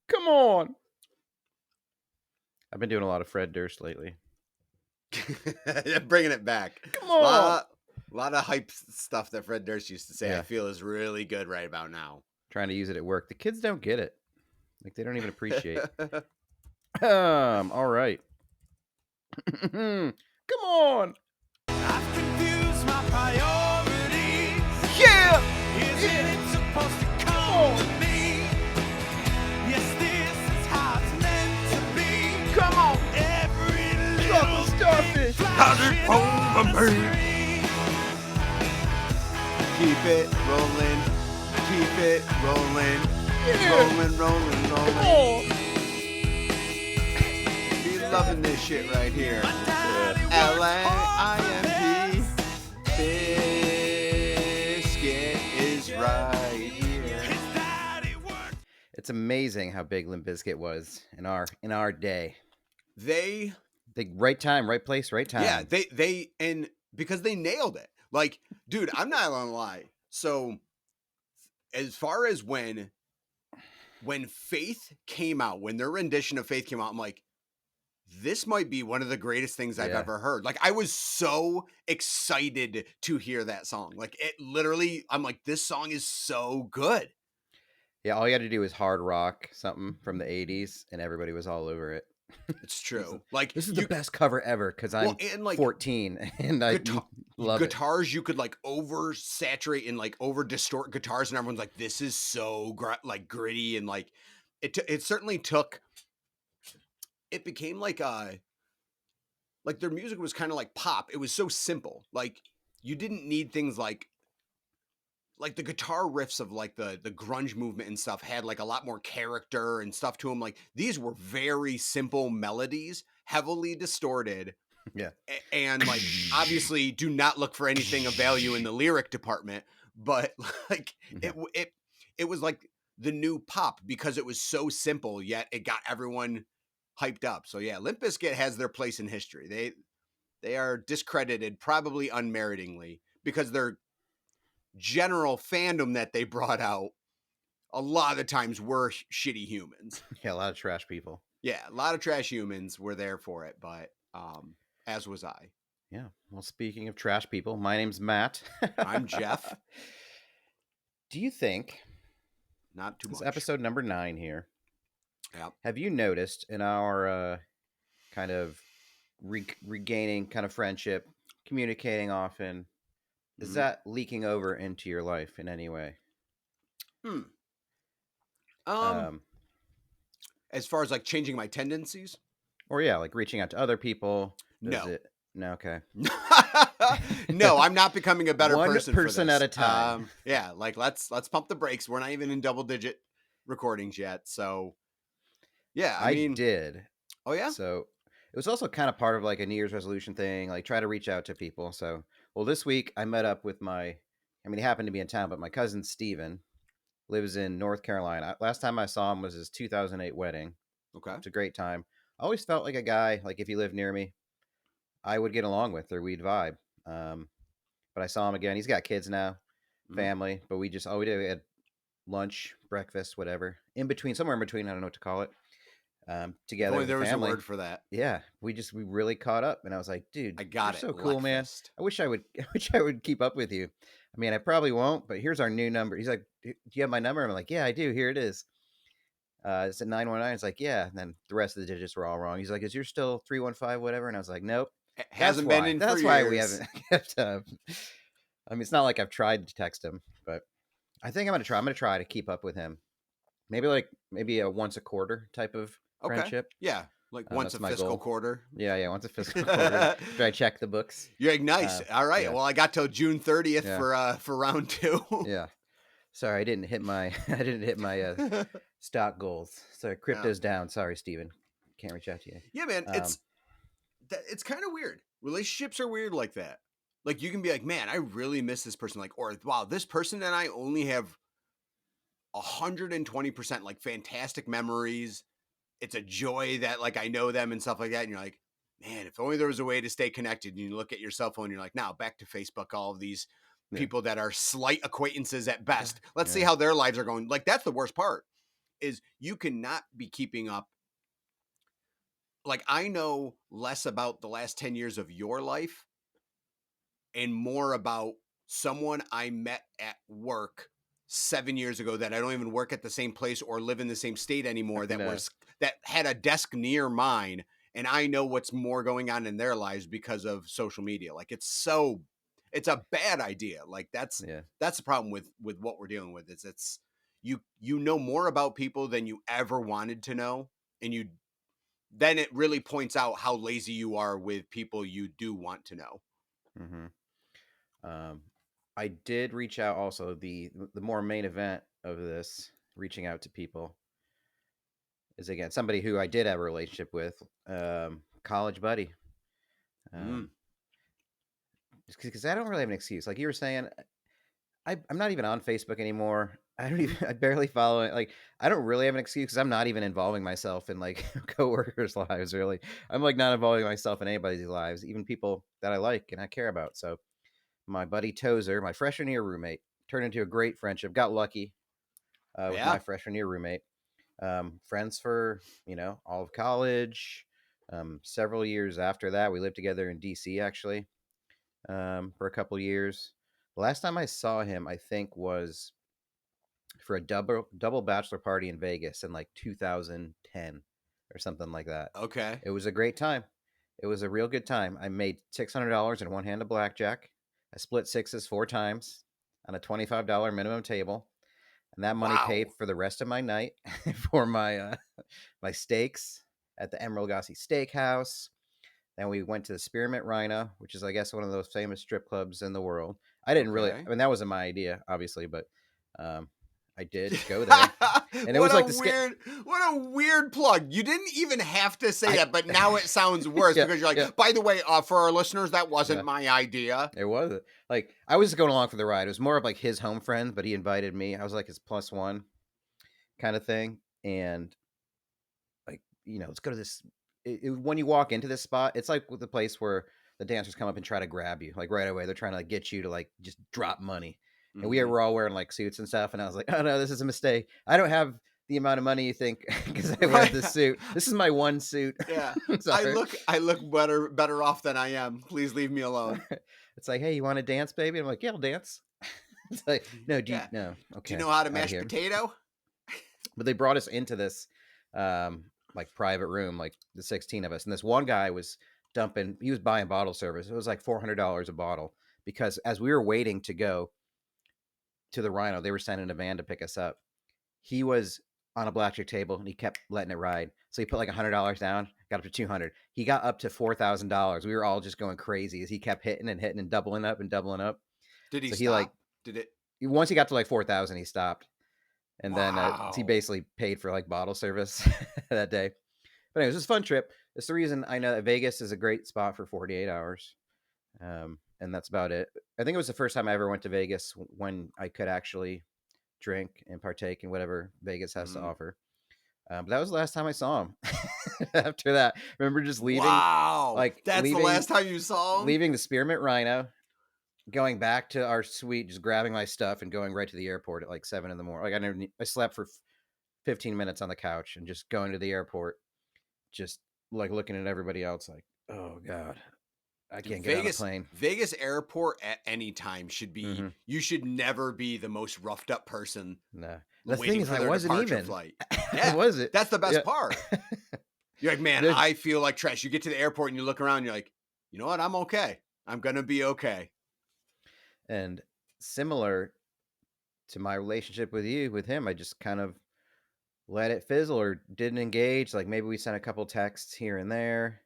Come on. I've been doing a lot of Fred Durst lately. Bringing it back. Come A on. lot of hype stuff that Fred Durst used to say. Yeah. I feel is really good right about now. Trying to use it at work. The kids don't get it. Like they don't even appreciate. All right. Come on. I've confused my priorities. Yeah. Isn't it supposed to come to me? Yes, this is how it's meant to be. Come on. Every Drop little a starfish. flashing on the screen. Keep it rolling. Keep it rolling. Yeah. Rolling. Come on. Be loving this shit right here. LAIMP. Biscuit is right here. It's amazing how big Limp Bizkit was in our day. They Right time, right place, right time. Yeah, they and because they nailed it. Like, dude, I'm not gonna lie. So as far as when Faith came out, when their rendition of Faith came out, I'm like, this might be one of the greatest things I've ever heard. Like, I was so excited to hear that song. Like, it literally, I'm like, this song is so good. Yeah, all you had to do was hard rock something from the 80s and everybody was all over it. It's true. Like, This is the best cover ever because I'm and like 14 and I love guitars you could like oversaturate and like over distort guitars, and everyone's like, this is so like gritty, and like it certainly took. It became like their music was kind of like pop. It was so simple. Like you didn't need things like the guitar riffs of like the grunge movement and stuff had like a lot more character and stuff to them. Like these were very simple melodies, heavily distorted. Yeah. And like obviously do not look for anything of value in the lyric department, but like it was like the new pop because it was so simple, yet it got everyone hyped up. So yeah, Limp Bizkit has their place in history. They are discredited probably unmeritingly because their general fandom that they brought out a lot of times were shitty humans. Yeah, a lot of trash people. Yeah, a lot of trash humans were there for it, but as was I. Yeah. Well, speaking of trash people, my name's Matt. I'm Jeff. Do you think Not too this much. episode number 9 here? Yep. Have you noticed in our kind of regaining kind of friendship, communicating often, is that leaking over into your life in any way? As far as like changing my tendencies, or yeah, like reaching out to other people. No. No, okay. No, I'm not becoming a better person. One person at a time. Yeah, like let's pump the brakes. We're not even in double digit recordings yet, so yeah. I mean, did. Oh yeah. So it was also kind of part of like a New Year's resolution thing, like try to reach out to people. So, well, this week I met up with he happened to be in town, but my cousin Steven lives in North Carolina. Last time I saw him was his 2008 wedding. Okay. It's a great time. I always felt like a guy, like if he lived near me, I would get along with, or we'd vibe. But I saw him again. He's got kids now, family, but we did. We had lunch, breakfast, whatever, somewhere in between. I don't know what to call it. Together. Boy, there was a word for that. Yeah, we really caught up, and I was like, dude, I got it. So cool, man. I wish I would keep up with you. I mean, I probably won't, but here's our new number. He's like, do you have my number? I'm like, yeah, I do. Here it is. It's at 919. It's like, yeah. And then the rest of the digits were all wrong. He's like, is yours still 315, whatever? And I was like, nope. It hasn't been in That's for why years. we haven't kept up. I mean, it's not like I've tried to text him, but I think I'm going to try. I'm going to try to keep up with him. Maybe a once a quarter type of friendship. Yeah. Like once a fiscal quarter. Yeah, once a fiscal quarter. Try to check the books. You're like, nice. All right. Yeah. Well, I got till June 30th for round 2. Yeah. Sorry, I didn't hit my stock goals. Sorry, crypto's down. Sorry, Steven. Can't reach out to you. Yeah, man. It's kind of weird. Relationships are weird like that. Like you can be like, man, I really miss this person. Like, or wow, this person and I only have 120% like fantastic memories. It's a joy that like I know them and stuff like that. And you're like, man, if only there was a way to stay connected. And you look at your cell phone, and you're like, now back to Facebook, all of these people that are slight acquaintances at best. Let's see how their lives are going. Like that's the worst part is you cannot be keeping up. Like, I know less about the last 10 years of your life and more about someone I met at work 7 years ago that I don't even work at the same place or live in the same state anymore, that No. that had a desk near mine, and I know what's more going on in their lives because of social media. Like, it's a bad idea. Like, that's Yeah. the problem with what we're dealing with. It's you know more about people than you ever wanted to know, and then it really points out how lazy you are with people you do want to know. Mm-hmm. I did reach out also. The more main event of this reaching out to people is, again, somebody who I did have a relationship with, college buddy. Because I don't really have an excuse. Like you were saying, I'm not even on Facebook anymore. I don't even. I barely follow it. Like, I don't really have an excuse because I'm not even involving myself in like coworkers' lives. Really, I'm like not involving myself in anybody's lives, even people that I like and I care about. So my buddy Tozer, my freshman year roommate, turned into a great friendship. Got lucky with Yeah. my freshman year roommate. Friends for all of college. Several years after that, we lived together in DC actually, for a couple years. The last time I saw him, I think, was for a double bachelor party in Vegas in like 2010 or something like that. Okay. It was a great time. It was a real good time. I made $600 in one hand of blackjack. I split sixes 4 times on a $25 minimum table, and that money paid Wow. for the rest of my night for my my steaks at the Emerald Lagasse Steakhouse. Then we went to the Spearmint Rhino, which is, I guess, one of those famous strip clubs in the world. I didn't really, Okay. I mean, that wasn't my idea, obviously, but I did go there, and it was like what a weird plug. You didn't even have to say I, that, but now it sounds worse yeah, because you're yeah, like, by the way, for our listeners, that yeah. wasn't my idea. It was like I was going along for the ride. It was more of like his home friend, but he invited me. I was like his plus one kind of thing, and like let's go to this. When you walk into this spot, it's like the place where the dancers come up and try to grab you, like right away. They're trying to like get you to like just drop money, and we Mhm. were all wearing like suits and stuff. And I was like, oh no, this is a mistake. I don't have the amount of money you think because I wear Right. this suit. This is my one suit. Yeah. Sorry. I look better off than I am. Please leave me alone. It's like, hey, you want to dance, baby? I'm like, yeah, I'll dance. It's like, no, Yeah. no, Do you okay, know how to out of mash here. potato? But they brought us into this like private room, like the 16 of us, and this one guy was dumping. He was buying bottle service. It was like $400 a bottle because as we were waiting to go to the Rhino, they were sending a van to pick us up. He was on a blackjack table and he kept letting it ride. So he put like $100 down, got up to 200. He got up to $4,000. We were all just going crazy as he kept hitting and hitting and doubling up and doubling up. Did he So he like stop? Did it? once he got to like 4,000, he stopped. And then he Wow. basically paid for like bottle service that day. But anyways, it was a fun trip. It's the reason I know that Vegas is a great spot for 48 hours. And that's about it. I think it was the first time I ever went to Vegas when I could actually drink and partake in whatever Vegas has to Mm. offer. But that was the last time I saw him. After that, remember just leaving, Wow. That's the last time you saw him? leaving the Spearmint Rhino, going back to our suite, just grabbing my stuff and going right to the airport at like 7 in the morning. Like I slept for 15 minutes on the couch and just going to the airport, just like looking at everybody else like, oh God, I can't get on a plane. Vegas airport at any time should be, you should never be the most roughed up person. No. The Waiting thing is, for I their wasn't departure even. flight. I Yeah. wasn't. That's the best Yeah. part. You're like, man, There's- I feel like trash. You get to the airport and you look around and you're like, you know what? I'm okay. I'm going to be okay. And similar to my relationship with him, I just kind of let it fizzle or didn't engage. Like maybe we sent a couple texts here and there.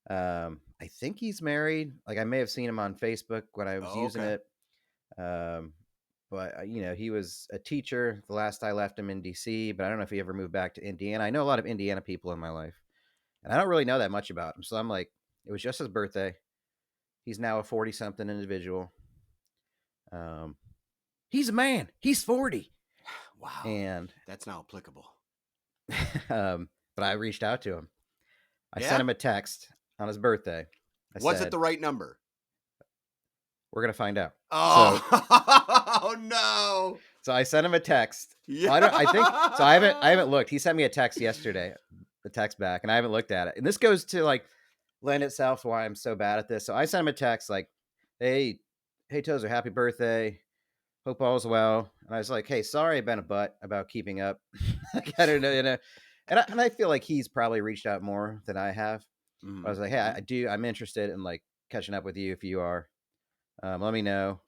I think he's married. Like I may have seen him on Facebook when I was using it. But he was a teacher the last I left him in DC, but I don't know if he ever moved back to Indiana. I know a lot of Indiana people in my life, and I don't really know that much about him. So I'm like, it was just his birthday. He's now a 40-something individual. He's a man. He's 40. Wow. And that's now applicable. But I reached out to him. I sent him a text on his birthday. Was it the right number? We're going to find out. Oh, oh no. So I sent him a text. Yeah. I think so. I haven't looked. He sent me a text yesterday, the text back, and I haven't looked at it. And this goes to like lend itself to why I'm so bad at this. So I sent him a text like, "Hey, Tozer, happy birthday. Hope all's well." And I was like, "Hey, sorry, I've been a butt about keeping up." Like, I don't know, and I feel like he's probably reached out more than I have. I was like, "Hey, I'm interested in like catching up with you if you are. Let me know."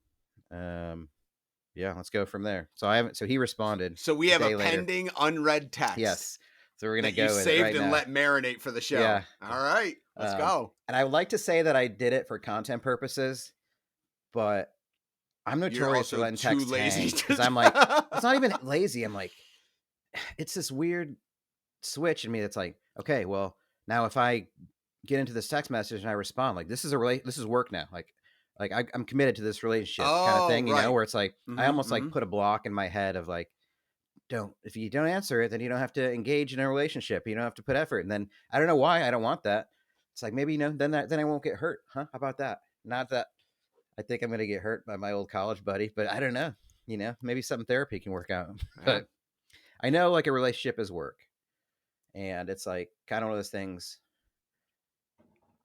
Yeah, let's go from there. So I haven't. So he responded. So we have a day later. pending unread text. Yes. So we're gonna that go you with it saved right and now. let marinate for the show. Yeah. All right, let's go. And I would like to say that I did it for content purposes, but I'm notorious for also letting too text lazy hang to because I'm like, it's not even lazy. I'm like, it's this weird switch in me that's like, okay, well, now if I get into this text message and I respond, like this is work now. Like I'm committed to this relationship kind of thing, you know, where it's like I almost like put a block in my head of like, if you don't answer it, then you don't have to engage in a relationship. You don't have to put effort. And then I don't know why I don't want that. It's like maybe, then I won't get hurt. Huh? How about that? Not that I think I'm going to get hurt by my old college buddy, but I don't know. Maybe some therapy can work out. But I know like a relationship is work. And it's like kind of one of those things.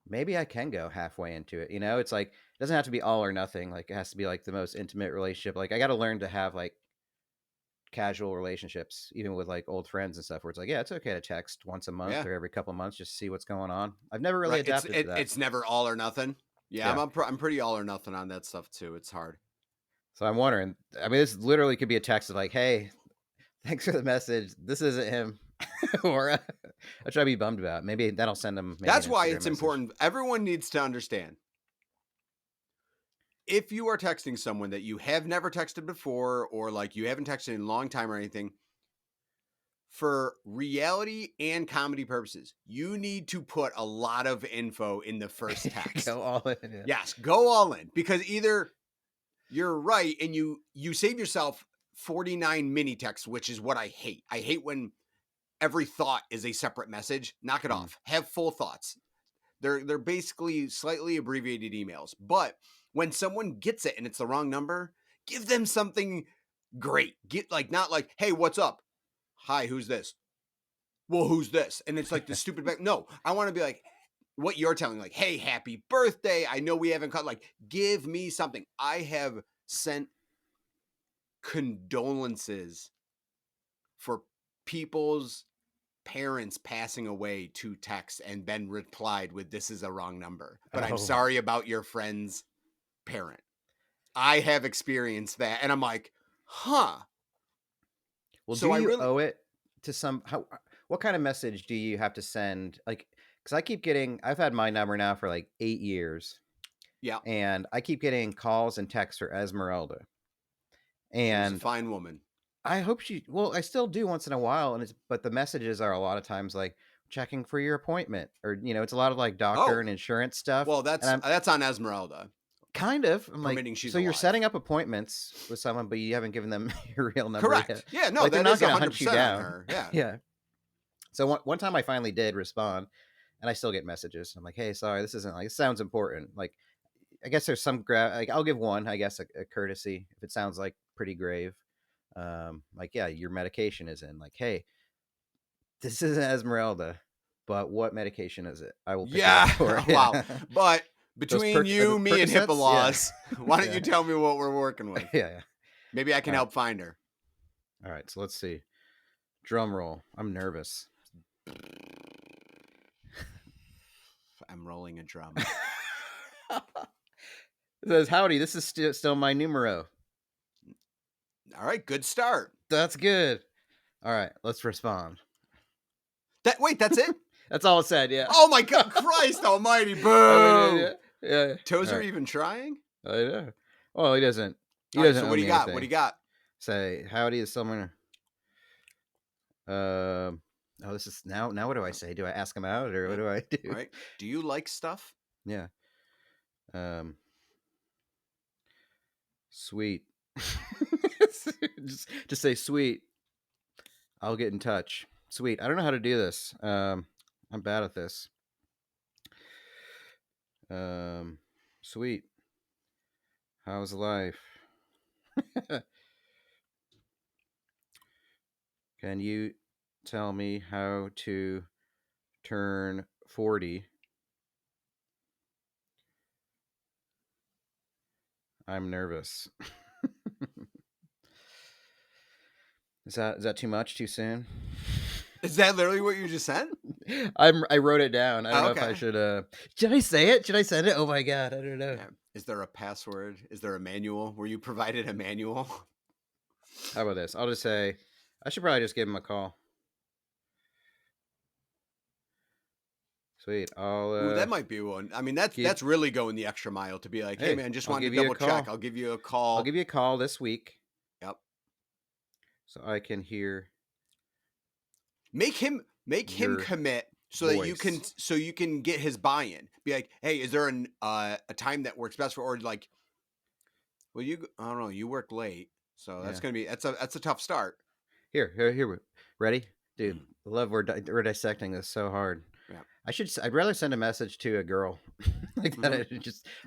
Maybe I can go halfway into it. It's like, it doesn't have to be all or nothing. Like it has to be like the most intimate relationship. Like I got to learn to have like casual relationships, even with like old friends and stuff, where it's like, yeah, it's okay to text once a month or every couple of months just to see what's going on. I've never really adapted to that. It's never all or nothing. Yeah. I'm pretty all or nothing on that stuff too. It's hard. So I'm wondering, I mean, this literally could be a text of like, hey, thanks for the message. This isn't him. Or I'll try to be bummed about. Maybe that'll send them. That's why it's important. Everyone needs to understand. If you are texting someone that you have never texted before, or like you haven't texted in a long time or anything, for reality and comedy purposes, you need to put a lot of info in the first text. Go all in. Yeah. Yes, go all in, because either you're right and you save yourself 49 mini texts, which is what I hate. I hate when every thought is a separate message. Knock it off. Have full thoughts. They're basically slightly abbreviated emails. But when someone gets it and it's the wrong number, give them something great. Get like, not like, hey, what's up? Hi, who's this? Well, who's this? And it's like the stupid back. No, I want to be like what you're telling, like, hey, happy birthday. I know we haven't cut. Like, give me something. I have sent condolences for people's parents passing away to text and then replied with, this is a wrong number, but I'm sorry about your friend's parent. I have experienced that. And I'm like, huh. Well, so do you owe it to what kind of message do you have to send? Like, because I've had my number now for like 8 years. Yeah. And I keep getting calls and texts for Esmeralda. And she's a fine woman. I hope I still do once in a while. But the messages are a lot of times like checking for your appointment, or, it's a lot of like doctor and insurance stuff. Well, that's on Esmeralda. Kind of. I'm like, so you're alive. Setting up appointments with someone, but you haven't given them your real number Correct. yet. Yeah, no, like, they're not going to 100% hunt you down. On her. Yeah. Yeah. So one time I finally did respond, and I still get messages. I'm like, hey, sorry, this isn't like, it sounds important. Like, I guess there's some like I'll give one, I guess, a courtesy if it sounds like pretty grave. Like, yeah, your medication is in. Like, hey, this isn't Esmeralda, but what medication is it? I will pick it up for it. Wow. But between you, me, and HIPAA laws, why don't you tell me what we're working with? Yeah. Maybe I can help find her. All right, so let's see. Drum roll. I'm nervous. I'm rolling a drum. It says, howdy, this is still my numero. All right, good start. That's good. All right, let's respond. Wait, that's it? That's all it said, yeah. Oh my God, Christ almighty, boo! Yeah. Tozer right. Even trying? I know. Well, he doesn't. So what do you got? Anything. What do you got? Say, howdy is someone. This is now what do I say? Do I ask him out, or what do I do? Right. Do you like stuff? Yeah. Sweet. just say sweet. I'll get in touch. Sweet. I don't know how to do this. I'm bad at this. Sweet. How's life? Can you tell me how to turn 40? I'm nervous. Is that too much? Too soon? Is that literally what you just sent? I wrote it down. I don't know if I Okay. should. Should I say it? Should I send it? Oh my god, I don't know. Yeah. Is there a password? Is there a manual? Were you provided a manual? How about this? I'll just say I should probably just give him a call. Sweet. Ooh, that might be one. I mean, that's really going the extra mile to be like, hey, Hey, man, just I'll wanted give to you a double check. call. I'll give you a call. I'll give you a call this week Yep. so I can hear. Make him Your commit so that voice. you can get his buy-in. Be like, hey, is there a time that works best for, or like, well, I don't know, you work late, so that's Yeah. gonna be that's a tough start. Here. Ready, dude? I love we're dissecting this so hard. Yeah. I'd rather send a message to a girl like that.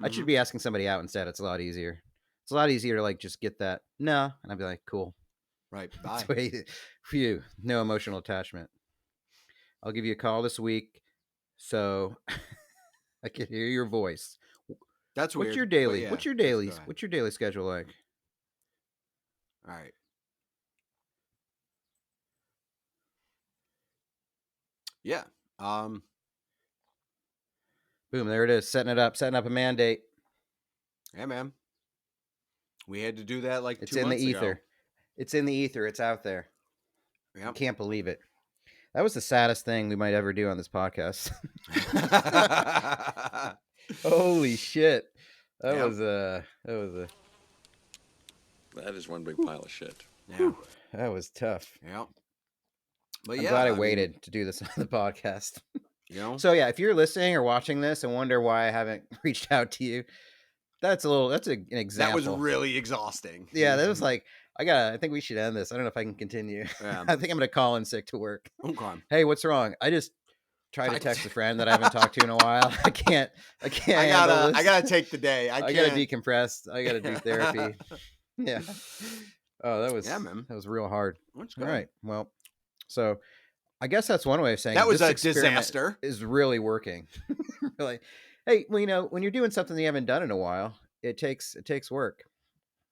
I should be asking somebody out instead. It's a lot easier. It's a lot easier to like just get that no, and I'd be like, cool. Right. That's Bye. way phew, no emotional attachment. I'll give you a call this week, so I can hear your voice. That's weird. What's your but daily? yeah, What's your let's daily? go ahead. What's your daily schedule like? All right. Yeah. Boom, there it is. Setting up a mandate. Yeah, man. We had to do that like It's 2 in the months ether. ago. It's in the ether. It's out there. I Yep. can't believe it. That was the saddest thing we might ever do on this podcast. Holy shit. That Yep. was a That is one big pile of shit. Yeah. that was tough. Yep. But I'm yeah, glad I mean, waited to do this on the podcast. you know, So yeah, if you're listening or watching this and wonder why I haven't reached out to you, that's an that example. was really exhausting. Yeah, that was like I think we should end this. I don't know if I can continue. Yeah. I think I'm gonna call in sick to work. Okay. Hey, what's wrong? I just tried to text a friend that I haven't talked to in a while. I can't handle this. I gotta take the day. I gotta can't. decompress. I gotta do therapy. Yeah. Oh, that was man. That was real hard. That's All good. right. Well, so I guess that's one way of saying That was this a experiment disaster. is really working. Really. Hey, well, when you're doing something you haven't done in a while, it takes work.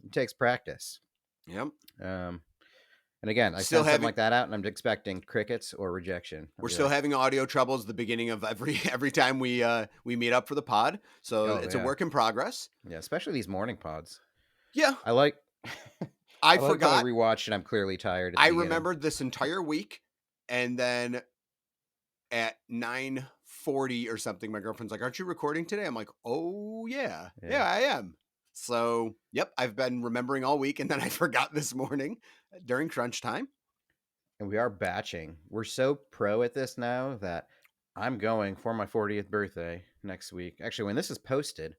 It takes practice. Yep. And again, I Still send something like that out, and I'm expecting crickets or rejection. We're still having audio troubles the beginning of every time we meet up for the pod. So it's a work in progress. Yeah, especially these morning pods. Yeah. I like. I I forgot. rewatched and I'm clearly tired. I remembered this entire week, and then at 9:40 or something, my girlfriend's like, "Aren't you recording today?" I'm like, "Oh yeah, I am." So yep, I've been remembering all week, and then I forgot this morning during crunch time. And we are batching. We're so pro at this now that I'm going for my 40th birthday next week. Actually, when this is posted,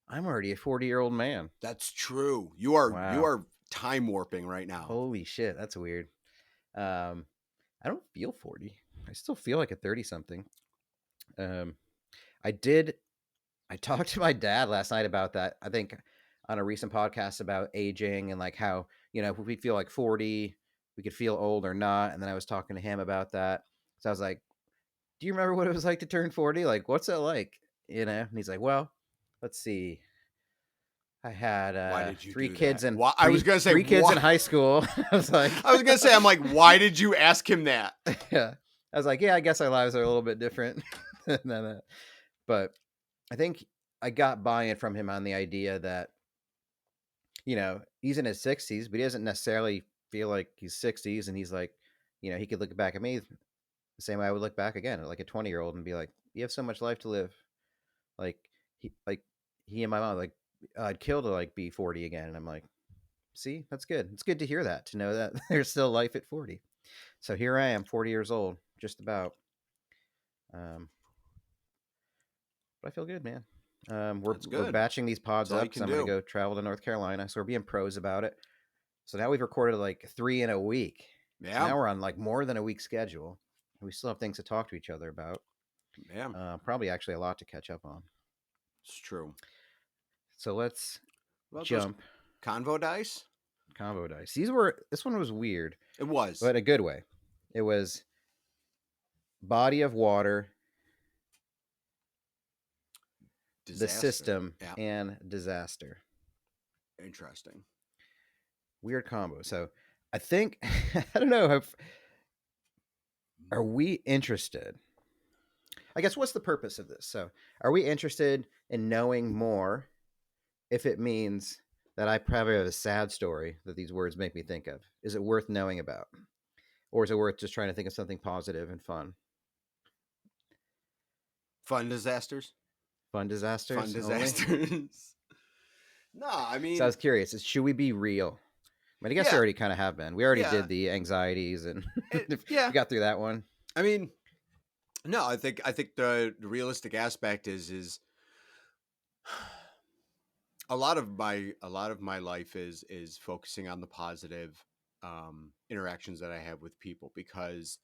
I'm already a 40-year-old man. That's true. You are time warping right now. Holy shit, that's weird. I don't feel 40. I still feel like a 30-something. I talked to my dad last night about that. I think on a recent podcast about aging and like how, if we feel like 40, we could feel old or not. And then I was talking to him about that. So I was like, do you remember what it was like to turn 40? Like, what's it like? And he's like, well, let's see. I had 3 kids and I was gonna say 3 kids in high school. I was gonna say, I'm like, why did you ask him that? Yeah, I was like, yeah, I guess our lives are a little bit different than that. But I think I got buy-in from him on the idea that, he's in his 60s, but he doesn't necessarily feel like he's 60s, and he's like, he could look back at me the same way I would look back again, like a 20-year-old, and be like, you have so much life to live. Like he and my mom, like, I'd kill to like be 40 again. And I'm like, see, that's good. It's good to hear that, to know that there's still life at 40. So here I am, 40 years old, just about. But I feel good, man. We're batching these pods up because I'm going to go travel to North Carolina. So we're being pros about it. So now we've recorded like 3 in a week. Yeah. So now we're on like more than a week schedule. We still have things to talk to each other about. Yeah. Probably actually a lot to catch up on. It's true. So let's jump. Convo dice? combo dice. This one was weird, It was. but in a good way. It was body of water, the Disaster. system, Yeah. and disaster. Interesting. Weird combo. So I think I don't know if are we interested? I guess what's the purpose of this? So are we interested in knowing more if it means that I probably have a sad story that these words make me think of? Is it worth knowing about? Or is it worth just trying to think of something positive and fun? Fun disasters? Fun disasters? Fun only? disasters. No, I mean, So I was curious, should we be real? I mean, I guess Yeah. we already kind of have been. We already Yeah. did the anxieties and yeah. we got through that one. I mean, no, I think the realistic aspect is a lot of my life is focusing on the positive interactions that I have with people, because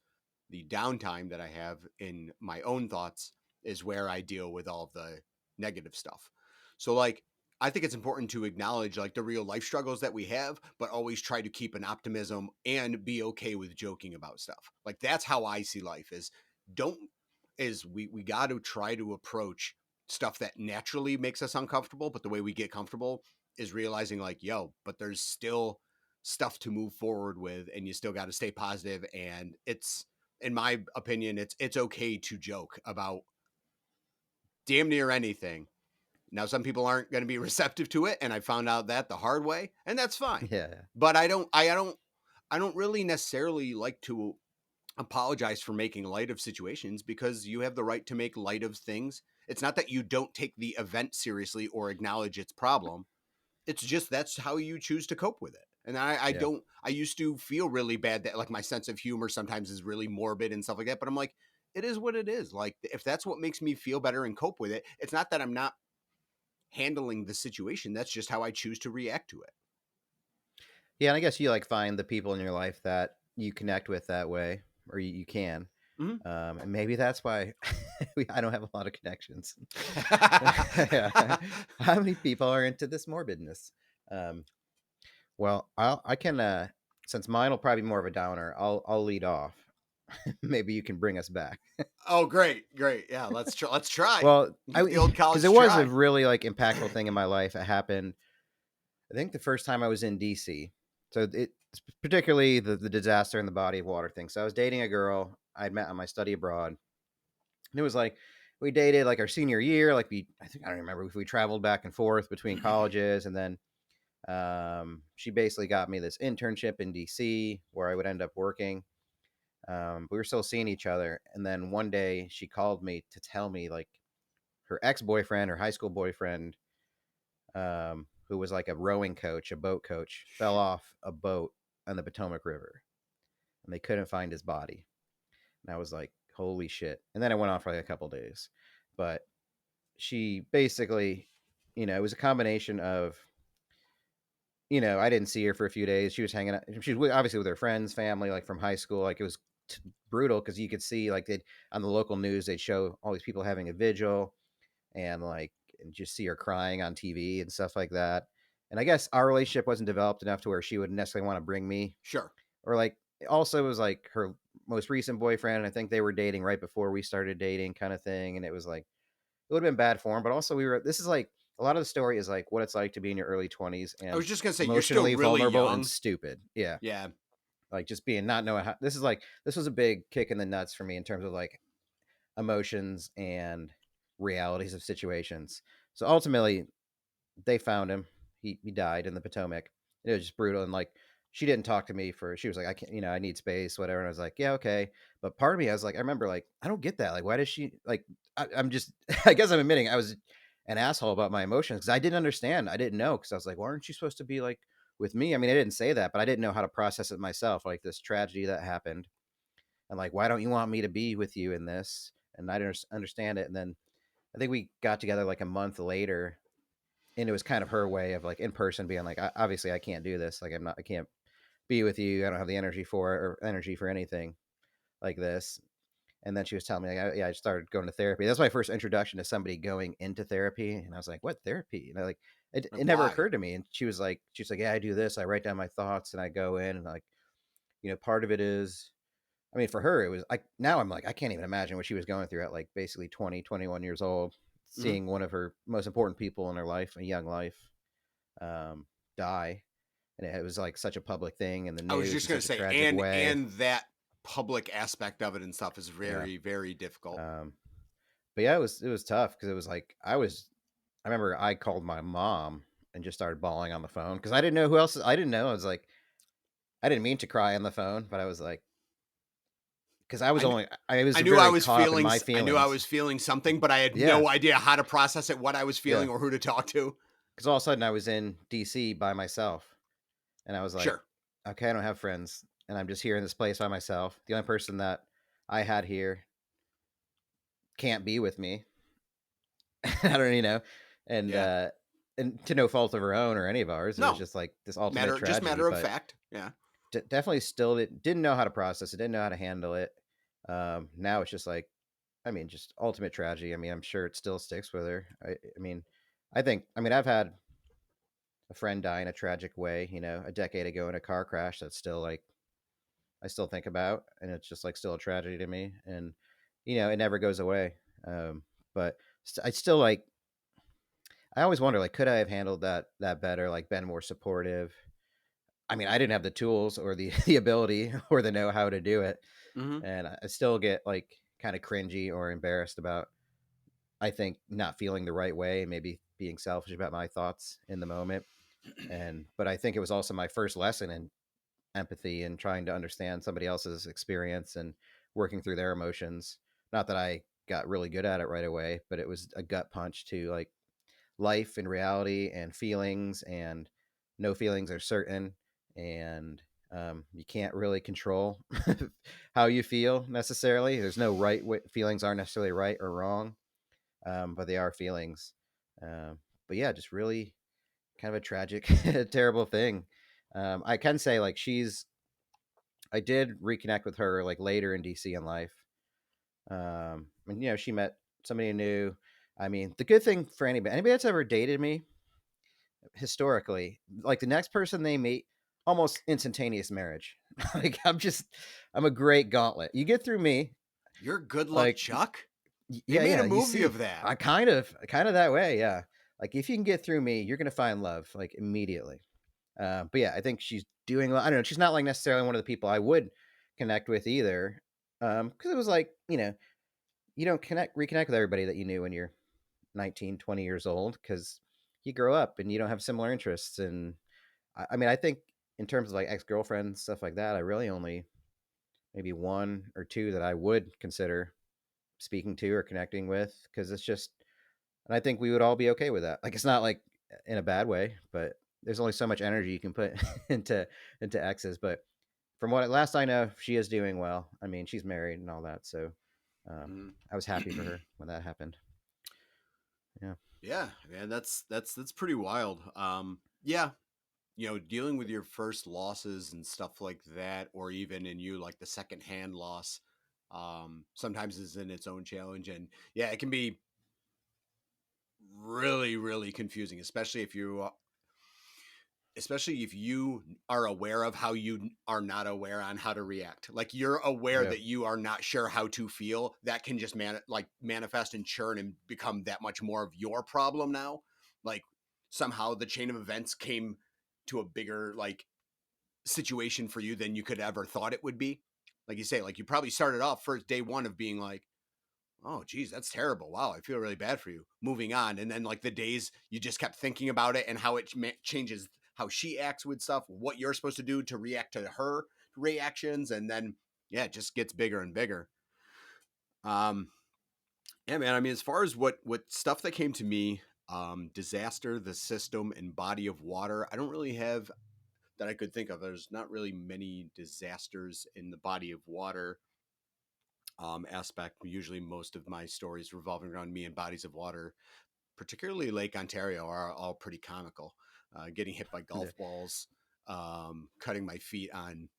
the downtime that I have in my own thoughts is where I deal with all of the negative stuff. So like, I think it's important to acknowledge like the real life struggles that we have, but always try to keep an optimism and be okay with joking about stuff. Like that's how I see life we got to try to approach stuff that naturally makes us uncomfortable, but the way we get comfortable is realizing like, yo, but there's still stuff to move forward with, and you still got to stay positive. And it's, in my opinion, it's okay to joke about damn near anything. Now, some people aren't going to be receptive to it, and I found out that the hard way, and that's fine. Yeah. But I don't really necessarily like to apologize for making light of situations, because you have the right to make light of things. It's not that you don't take the event seriously or acknowledge its problem. It's just that's how you choose to cope with it. And Yeah. I used to feel really bad that like my sense of humor sometimes is really morbid and stuff like that. But I'm like, it is what it is. Like, if that's what makes me feel better and cope with it, it's not that I'm not handling the situation. That's just how I choose to react to it. Yeah, and I guess you like find the people in your life that you connect with that way, or you can. Mhm. And maybe that's why I don't have a lot of connections. How many people are into this morbidness? Well, I can since mine will probably be more of a downer. I'll lead off. Maybe you can bring us back. Oh, great. Yeah, let's try. Well, Give the old college because it was try. a really like impactful thing in my life. It happened, I think, the first time I was in DC. So it particularly the disaster in the body of water thing. So I was dating a girl I'd met on my study abroad, and it was like we dated like our senior year. Like I don't remember if we traveled back and forth between colleges, and then she basically got me this internship in DC where I would end up working. We were still seeing each other, and then one day she called me to tell me like her ex-boyfriend, her high school boyfriend, who was like a rowing coach, a boat coach, fell off a boat on the Potomac River, and they couldn't find his body. And I was like, holy shit. And then it went on for like a couple days. But she basically, it was a combination of, I didn't see her for a few days. She was hanging out. She was obviously with her friends, family, like from high school. Like it was brutal because you could see like on the local news, they'd show all these people having a vigil and just see her crying on TV and stuff like that. And I guess our relationship wasn't developed enough to where she would necessarily want to bring me, Sure. or like also it was like her most recent boyfriend. And I think they were dating right before we started dating, kind of thing. And it was like it would have been bad for him, but also this is like a lot of the story is like what it's like to be in your early 20s I and was just gonna say, you're still emotionally really vulnerable young. and stupid. Yeah. Yeah. Like just being not knowing how this was a big kick in the nuts for me in terms of like emotions and realities of situations. So ultimately, they found him. He died in the Potomac. It was just brutal. And like, she didn't talk to me she was like, I can't, I need space, whatever. And I was like, yeah, okay. But part of me, I was like, I remember like, I don't get that. Like, why does she like, I'm just, I guess I'm admitting I was an asshole about my emotions because I didn't understand. I didn't know because I was like, why aren't you supposed to be like with me? I mean, I didn't say that, but I didn't know how to process it myself. Like this tragedy that happened. And like, why don't you want me to be with you in this? And I didn't understand it. And then I think we got together like a month later, and it was kind of her way of like in person being like, obviously I can't do this. Like I can't be with you. I don't have the energy for it or energy for anything like this. And then she was telling me, like, I started going to therapy. That's my first introduction to somebody going into therapy. And I was like, what therapy? And I like, it never Why? occurred to me. And she's like, yeah, I do this. I write down my thoughts and I go in and like, part of it is, I mean, for her, it was now I'm like, I can't even imagine what she was going through at like basically 20, 21 years old, Mhm. seeing one of her most important people in her life, a young life, um, die. And it was like such a public thing in the I was news just in gonna such a say, tragic way. and that public aspect of it and stuff is Yeah. very, very difficult. But yeah, it was tough because it was like, I remember I called my mom and just started bawling on the phone because I didn't know who else. I didn't know. I was like, I didn't mean to cry on the phone, but I was like, because I kn I was I knew I very was caught up in feeling my I knew I feelings. was feeling something, but I had Yeah, no idea how to process it, what I was yeah. feeling, or who to talk to. Because all of a sudden I was in DC by myself, and I was like, Sure. okay, I don't have friends, and I'm just here in this place by myself. The only person that I had here can't be with me. I don't, and Yeah. uh, and to no fault of her own or any of ours, it was No. just like this ultimate tragedy. Matter of But fact. Yeah. definitely still didn't know how to process it, didn't know how to handle it. Now it's just like, I mean, just ultimate tragedy. I mean, I'm sure it still sticks with her. I mean, I've had a friend die in a tragic way, a decade ago in a car crash that's still like, I still think about, and it's just like still a tragedy to me. And, it never goes away. But I still like, I always wonder, like, could I have handled that better, like been more supportive? I mean, I didn't have the tools or the the ability or the know how to do it, Mhm. and I still get like kind of cringy or embarrassed about, I think, not feeling the right way, maybe being selfish about my thoughts in the moment. But I think it was also my first lesson in empathy and trying to understand somebody else's experience and working through their emotions. Not that I got really good at it right away, but it was a gut punch to like life and reality and feelings, and no feelings are certain, and you can't really control how you feel necessarily. There's no feelings aren't necessarily right or wrong, but they are feelings. But yeah, just really kind of a tragic, terrible thing. I can say like I did reconnect with her like later in DC in life. And she met somebody new. I mean, the good thing for anybody that's ever dated me historically, like the next person they meet, almost instantaneous marriage. Like I'm a great gauntlet. You get through me, You're good luck like Chuck. They yeah, made a yeah. You movie see, of that. I kind of that way, yeah. Like if you can get through me, you're gonna find love like immediately. But yeah, I think she's doing. I don't know. She's not like necessarily one of the people I would connect with either. Because it was like you don't reconnect with everybody that you knew when you're 19, 20 years old because you grow up and you don't have similar interests. And I mean, I think in terms of like ex girlfriends stuff like that, I really only maybe one or two that I would consider speaking to or connecting with because it's just, and I think we would all be okay with that. Like it's not like in a bad way, but there's only so much energy you can put into exes. But from what last I know, she is doing well. I mean, she's married and all that, so Mhm. I was happy for her when that happened. Yeah, Yeah, man, that's pretty wild. Yeah, dealing with your first losses and stuff like that, or even in you like the secondhand loss, sometimes is in its own challenge, and yeah, it can be really, really confusing, especially if you are aware of how you are not aware on how to react. Like you're aware yeah, that you are not sure how to feel. That can just manifest and churn and become that much more of your problem now. Like somehow the chain of events came to a bigger like situation for you than you could ever thought it would be. Like you say, like you probably started off first day one of being like, oh geez, that's terrible, wow, I feel really bad for you, moving on, and then like the days you just kept thinking about it and how it changes how she acts with stuff, what you're supposed to do to react to her reactions, and then yeah, it just gets bigger and bigger. um yeah, man, I mean, as far as what stuff that came to me, disaster, the system, and body of water, I don't really have that I could think of. There's not really many disasters in the body of water aspect. Usually, most of my stories revolving around me and bodies of water, particularly Lake Ontario, are all pretty comical. Getting hit by yeah, golf balls, cutting my feet on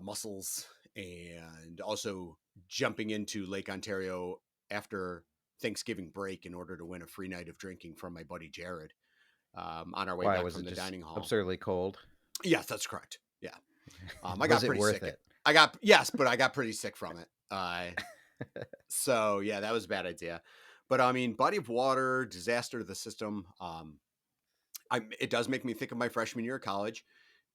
mussels, and also jumping into Lake Ontario after Thanksgiving break in order to win a free night of drinking from my buddy Jared on our way Why back was from it the just dining hall. absurdly cold? Yes, that's correct. Yeah. I Was got it pretty worth sick. it? But I got pretty sick from it. So yeah, that was a bad idea. But I mean, body of water, disaster to the system. It does make me think of my freshman year of college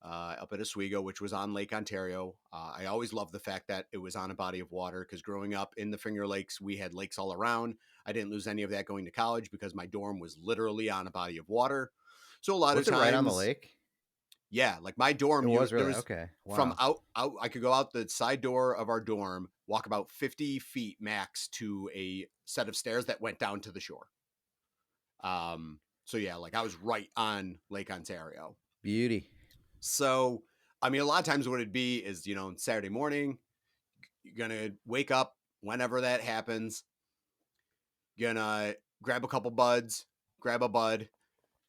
up at Oswego, which was on Lake Ontario. I always loved the fact that it was on a body of water because growing up in the Finger Lakes, we had lakes all around. I didn't lose any of that going to college because my dorm was literally on a body of water. So a lot Was of it right on the times, lake? yeah, like my It dorm, was there really was okay. from Wow. I could go out the side door of our dorm, walk about 50 feet max to a set of stairs that went down to the shore. So yeah, like I was right on Lake Ontario. Beauty. So, I mean, a lot of times what it'd be is, Saturday morning, you're going to wake up whenever that happens, gonna grab a couple buds, grab a bud,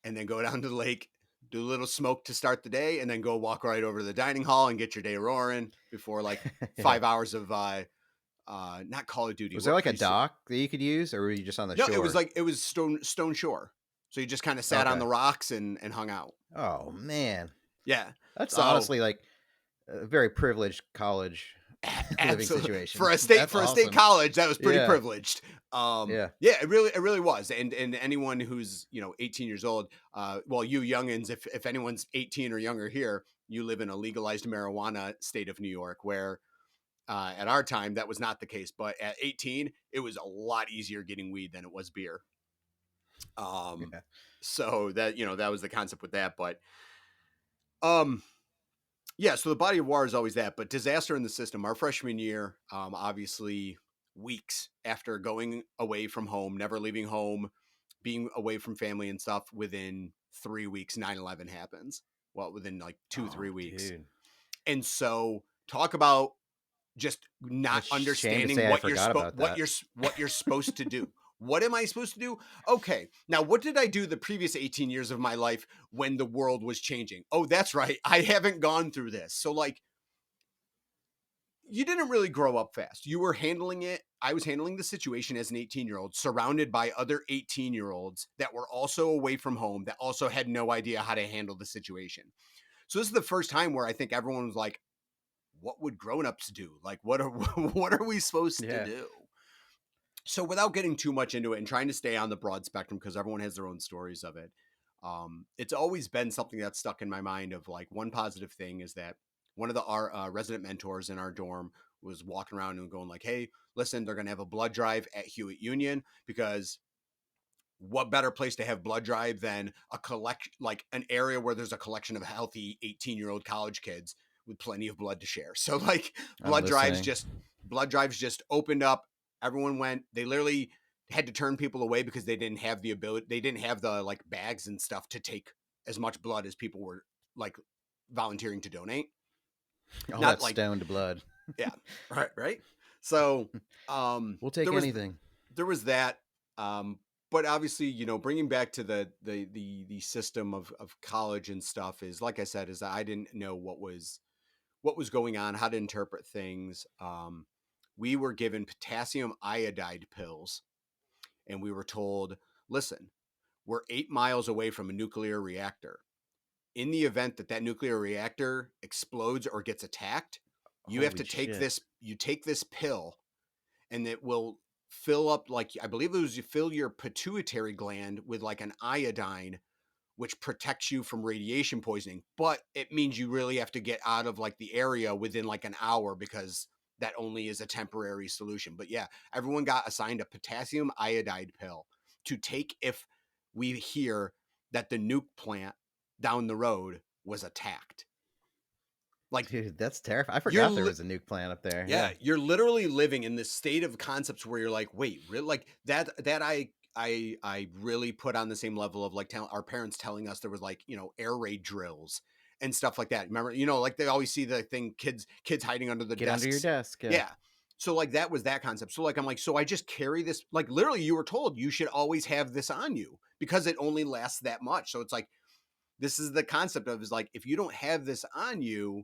and then go down to the lake, do a little smoke to start the day, and then go walk right over to the dining hall and get your day roaring before like Yeah. 5 hours of, not Call of Duty. Was there like a dock that you could use, or were you just on the No, shore? it was stone shore. So you just kind of sat on Okay. the rocks and hung out. Oh man, Yeah. that's So honestly like a very privileged college living absolutely situation. for a state That's a state awesome. college, that was pretty Yeah. privileged. Yeah. Yeah, it really was. And anyone who's 18 years old, well, you youngins, if anyone's 18 or younger here, you live in a legalized marijuana state of New York, where at our time that was not the case. But at 18, it was a lot easier getting weed than it was beer. Yeah. So that that was the concept with that. But yeah, so the body of water is always that, but disaster in the system. Our freshman year, obviously, weeks after going away from home, never leaving home, being away from family and stuff, within 3 weeks, 9/11 happens. Well, within like 2-3 Oh, weeks, dude. and so talk about just not It's a shame to understanding say I what forgot about that. what you're supposed to do. What am I supposed to do? Okay, now what did I do the previous 18 years of my life when the world was changing? Oh, that's right, I haven't gone through this. So like, you didn't really grow up fast. You were handling it. I was handling the situation as an 18-year-old, surrounded by other 18-year-olds that were also away from home, that also had no idea how to handle the situation. So this is the first time where I think everyone was like, what would grown-ups do? Like, what are what are we supposed to Yeah. do? So without getting too much into it and trying to stay on the broad spectrum, because everyone has their own stories of it, it's always been something that's stuck in my mind. Of like, one positive thing is that one of our resident mentors in our dorm was walking around and going like, hey, listen, they're going to have a blood drive at Hewitt Union, because what better place to have blood drive than like an area where there's a collection of healthy 18-year-old college kids with plenty of blood to share. So like, I'm blood drives listening. just opened up. Everyone went. They literally had to turn people away because they didn't have the ability. They didn't have the like bags and stuff to take as much blood as people were like volunteering to donate. All Not that like, stoned blood. yeah, right. So We'll take anything. there was that. But obviously, bringing back to the system of college and stuff, is like I said, is that I didn't know what was going on, how to interpret things. We were given potassium iodide pills, and we were told, listen, we're 8 miles away from a nuclear reactor. In the event that nuclear reactor explodes or gets attacked, you have to Holy take shit. you take this pill, and it will fill up, like, I believe it was, you fill your pituitary gland with like an iodine, which protects you from radiation poisoning. But it means you really have to get out of like the area within like an hour, because that only is a temporary solution. But yeah, everyone got assigned a potassium iodide pill to take if we hear that the nuke plant down the road was attacked. Like, Dude, that's terrifying. I you're forgot there was a nuke plant up there. yeah, you're literally living in this state of concepts where you're like, wait, really? Like that I really put on the same level of like our parents telling us there was like, air raid drills and stuff like that. Remember, like they always see the thing, kids hiding under the Get desks. under your desk. Yeah. Yeah. So like that was that concept. So like, I'm like, so I just carry this, like literally you were told you should always have this on you because it only lasts that much. So it's like, this is the concept of, is like, if you don't have this on you,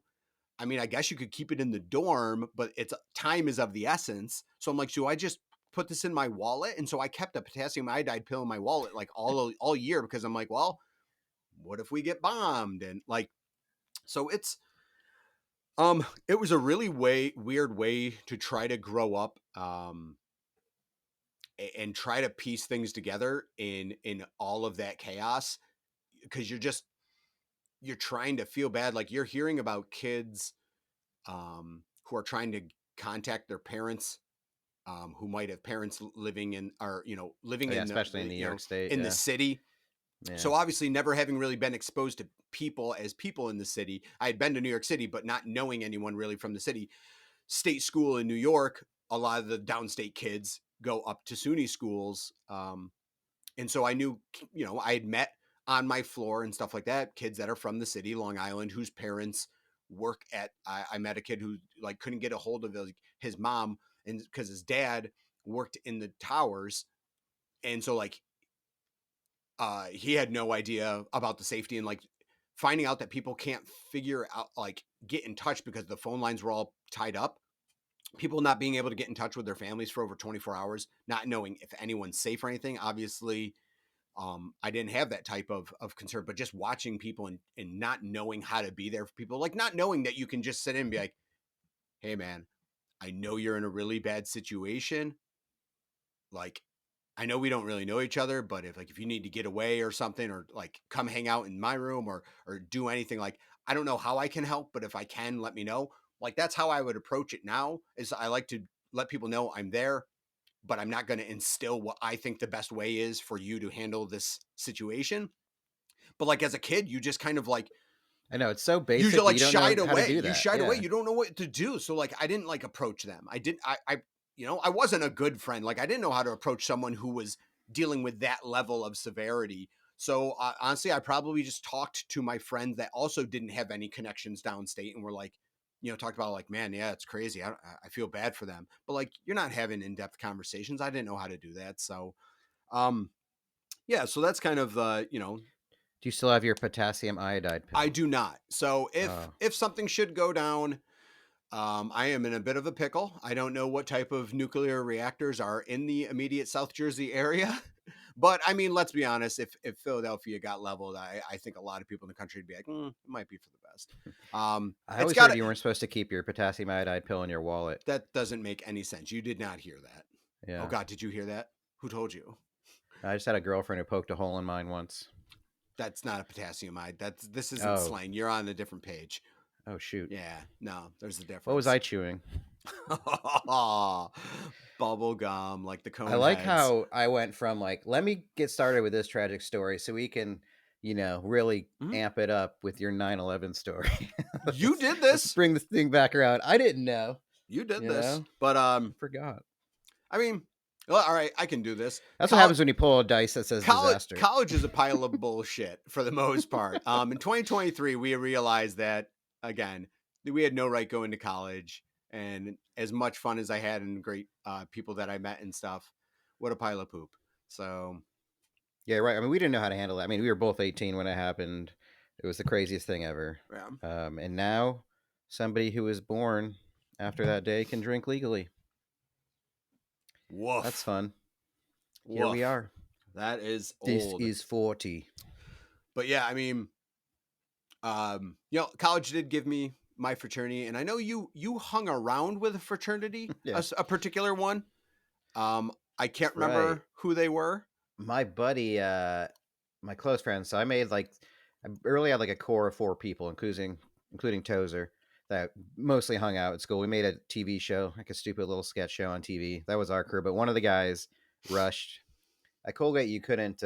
I mean, I guess you could keep it in the dorm, but time is of the essence. So I'm like, so I just put this in my wallet. And so I kept a potassium iodide pill in my wallet like all year, because I'm like, well, what if we get bombed? And like, so it was a really weird way to try to grow up, and try to piece things together in all of that chaos, because you're trying to feel bad. Like, you're hearing about kids who are trying to contact their parents, who might have parents living in, or living in especially in New York State, in the city. Yeah. So obviously, never having really been exposed to people as people in the city. I had been to New York City, but not knowing anyone really from the city. State school in New York, a lot of the downstate kids go up to SUNY schools. And so I knew, I had met on my floor and stuff like that, kids that are from the city, Long Island, whose parents work at, I met a kid who like couldn't get a hold of his mom, and because his dad worked in the towers. And so like, he had no idea about the safety, and like finding out that people can't figure out, like get in touch because the phone lines were all tied up. People not being able to get in touch with their families for over 24 hours, not knowing if anyone's safe or anything. Obviously, I didn't have that type of concern, but just watching people and not knowing how to be there for people, like not knowing that you can just sit in and be like, hey man, I know you're in a really bad situation. Like, I know we don't really know each other, but if you need to get away or something, or like come hang out in my room or do anything, like, I don't know how I can help, but if I can, let me know. Like, that's how I would approach it now, is I like to let people know I'm there, but I'm not going to instill what I think the best way is for you to handle this situation. But like, as a kid, you just kind of like, I know it's so you basic. just like don't shied know how to away. do that. You shied Yeah. away. You don't know what to do. So like, I didn't like approach them. I wasn't a good friend. Like, I didn't know how to approach someone who was dealing with that level of severity. So honestly, I probably just talked to my friends that also didn't have any connections downstate, and were like, talked about like, man, yeah, it's crazy. I feel bad for them, but like, you're not having in-depth conversations. I didn't know how to do that. So, yeah, so that's kind of, Do you still have your potassium iodide pill? I do not. So if something should go down, I am in a bit of a pickle. I don't know what type of nuclear reactors are in the immediate South Jersey area. But I mean, let's be honest, if Philadelphia got leveled, I think a lot of people in the country would be like, it might be for the best. I always heard you weren't supposed to keep your potassium iodide pill in your wallet. That doesn't make any sense. You did not hear that. Yeah. Oh God, did you hear that? Who told you? I just had a girlfriend who poked a hole in mine once. That's not a potassium iodide. This isn't slang. You're on a different page. Oh shoot. Yeah, no, there's a difference. What was I chewing? Bubble gum, like the cone. I like how I went from like, let me get started with this tragic story so we can, really amp it up with your 9/11 story. You did Let's this. bring this thing back around. I didn't know. You did this, but forgot. I mean, well, all right, I can do this. That's what happens when you pull a dice that says disaster. College is a pile of bullshit for the most part. In 2023, we realized that, again, we had no right going to college. And as much fun as I had and great people that I met and stuff, what a pile of poop. So, yeah, right. I mean, we didn't know how to handle that. I mean, we were both 18 when it happened. It was the craziest thing ever. Yeah. And now somebody who was born after that day can drink legally. Woof. That's fun. Woof. Here we are. That is old. This is 40. But yeah, I mean, college did give me my fraternity, and I know you hung around with a fraternity, Yeah. a particular one. I can't remember who they were. My buddy, my close friends. So I made I early had like a core of 4 people, including Tozer, that mostly hung out at school. We made a TV show, like a stupid little sketch show on TV. That was our crew. But one of the guys rushed. At Colgate, you couldn't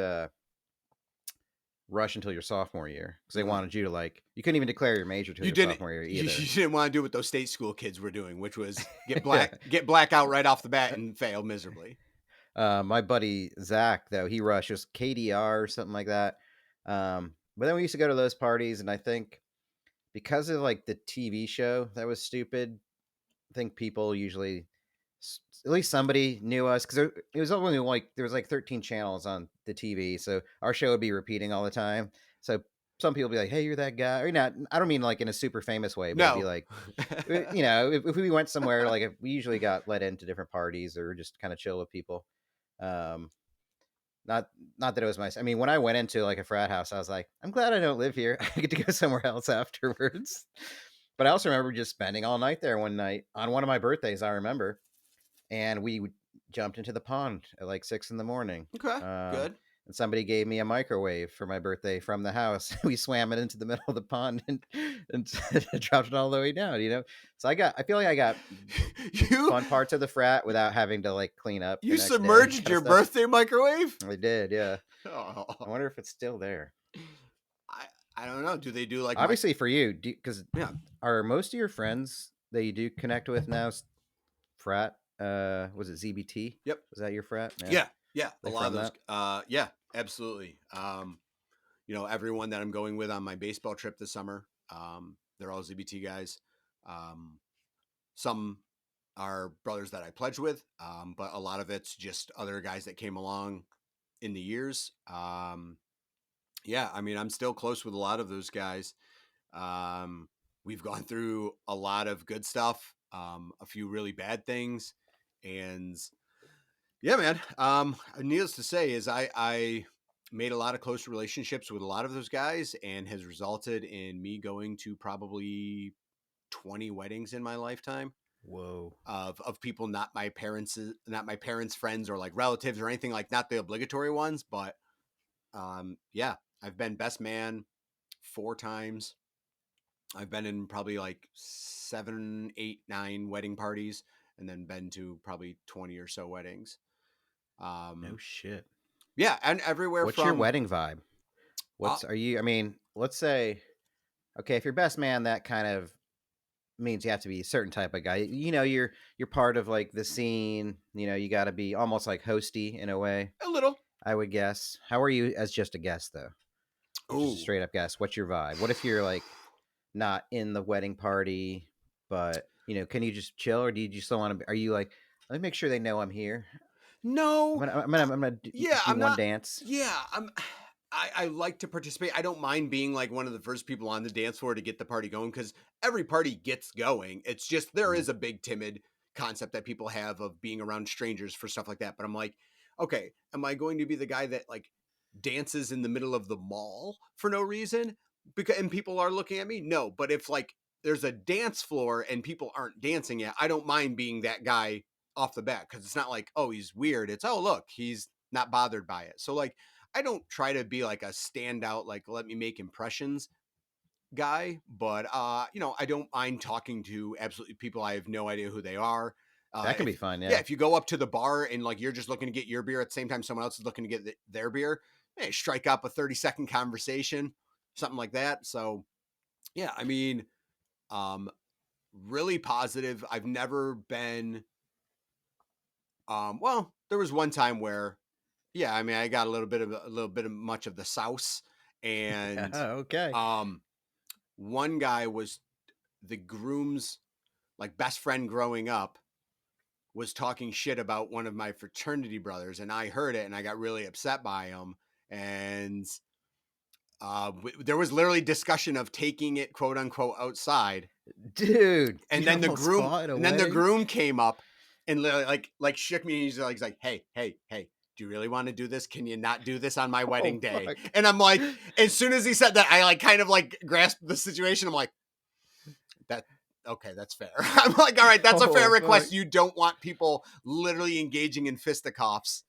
rush until your sophomore year because they wanted you to you couldn't even declare your major till your sophomore year either. You didn't want to do what those state school kids were doing, which was get black out right off the bat and fail miserably. My buddy Zach, though, he rushed just KDR or something like that. But then we used to go to those parties, and I think because of the TV show that was stupid, I think people usually, at least somebody knew us, because it was only there was 13 channels on the TV, so our show would be repeating all the time. So some people be like, "Hey, you're that guy," or not. I don't mean like in a super famous way, but it'd be No. like, you know, if we went somewhere, like if we usually got let into different parties or just kind of chill with people. Um, not not that it was my. I mean, when I went into like a frat house, I was like, I'm glad I don't live here. I get to go somewhere else afterwards. But I also remember just spending all night there one night on one of my birthdays. I remember, and jumped into the pond at like 6 in the morning. Okay, Um, good. and somebody gave me a microwave for my birthday from the house. We swam it into the middle of the pond and dropped it all the way down. You know, so I feel like I got you fun parts of the frat without having to like clean up the you next day submerged kind of your stuff. birthday microwave? I did, yeah. Oh, I wonder if it's still there. I don't know. Do they do like Obviously for you, because yeah. are most of your friends that you do connect with now frat? Was it ZBT? Yep. Was that your frat? Yeah. Yeah. A They lot of from those. that? Yeah, absolutely. Everyone that I'm going with on my baseball trip this summer, they're all ZBT guys. Some are brothers that I pledged with, but a lot of it's just other guys that came along in the years. Yeah, I mean, I'm still close with a lot of those guys. We've gone through a lot of good stuff, a few really bad things, and yeah, man. Needless to say, is I made a lot of close relationships with a lot of those guys, and has resulted in me going to probably 20 weddings in my lifetime Whoa. of people not my parents' friends or like relatives or anything, like not the obligatory ones, but yeah, I've been best man 4 times. I've been in probably like 7, 8, 9 wedding parties, and then been to probably 20 or so weddings. No shit. Yeah, and everywhere What's your from wedding vibe? Are you? I mean, let's say, okay, if you're best man, that kind of means you have to be a certain type of guy. You know, you're part of like the scene. You know, you got to be almost like hosty in a way. a little. I would guess. How are you as just a guest though? Just a Oh, straight up guest. What's your vibe? What if you're like not in the wedding party, but you know, can you just chill, or do you just still want to? Are you like, let me make sure they know I'm here. no. I'm gonna Yeah, do I'm one not. dance. Yeah, I like to participate. I don't mind being like one of the first people on the dance floor to get the party going, because every party gets going. It's just there Mhm. is a big timid concept that people have of being around strangers for stuff like that. But I'm like, okay, am I going to be the guy that like dances in the middle of the mall for no reason because and people are looking at me? No, but if like there's a dance floor and people aren't dancing yet, I don't mind being that guy off the bat, because it's not like, oh, he's weird. It's, oh, look, he's not bothered by it. So like I don't try to be like a standout, like let me make impressions guy, but I don't mind talking to absolutely people I have no idea who they are. That can be If fun. Yeah, Yeah. if you go up to the bar and like you're just looking to get your beer at the same time someone else is looking to get their beer, hey, strike up a 30-second conversation, something like that. So yeah, I mean, um, really positive. I've never been. Well, there was one time where, yeah, I mean, I got a little bit of much of the sauce, and Okay. um, one guy was the groom's like best friend growing up was talking shit about one of my fraternity brothers, and I heard it and I got really upset by him, and there was literally discussion of taking it quote unquote outside, Dude, and you then almost fought at a and then the wedding. groom came up and literally like shook me, and he's like, hey, do you really want to do this? Can you not do this on my wedding Oh day? fuck. And I'm like, as soon as he said that, I like kind of like grasped the situation. I'm like, that okay, that's fair. I'm like, all right, that's a fair Oh fuck. request. You don't want people literally engaging in fisticuffs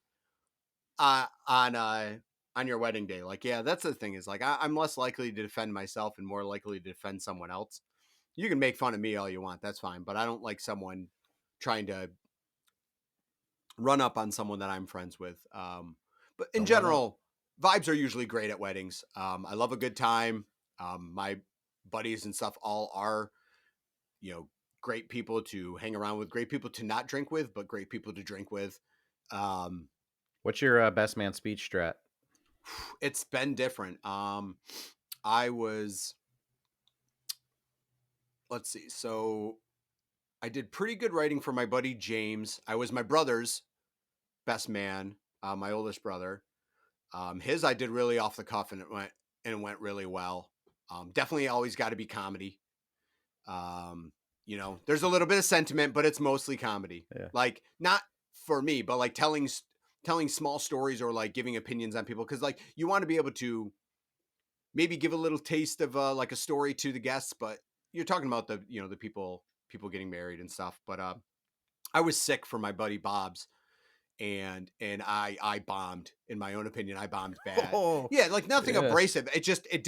uh, on uh on your wedding day. Like, yeah, that's the thing, is like I'm less likely to defend myself and more likely to defend someone else. You can make fun of me all you want, that's fine, but I don't like someone trying to run up on someone that I'm friends with. But in Don't run up. general, vibes are usually great at weddings. I love a good time. My buddies and stuff all are, great people to hang around with, great people to not drink with, but great people to drink with. Um, What's your best man speech strat? it's been different. I was, let's see. So I did pretty good writing for my buddy James. I was my brother's best man, my oldest brother. His I did really off the cuff, and and it went really well. Definitely always got to be comedy. You know, there's a little bit of sentiment, but it's mostly comedy. Yeah. Like, not for me, but like telling small stories or like giving opinions on people, because like you want to be able to maybe give a little taste of like a story to the guests, but you're talking about the, you know, the people getting married and stuff. But I was sick for my buddy Bob's, and I bombed. In my own opinion, I bombed bad. Oh, Yeah, like nothing yeah. abrasive. It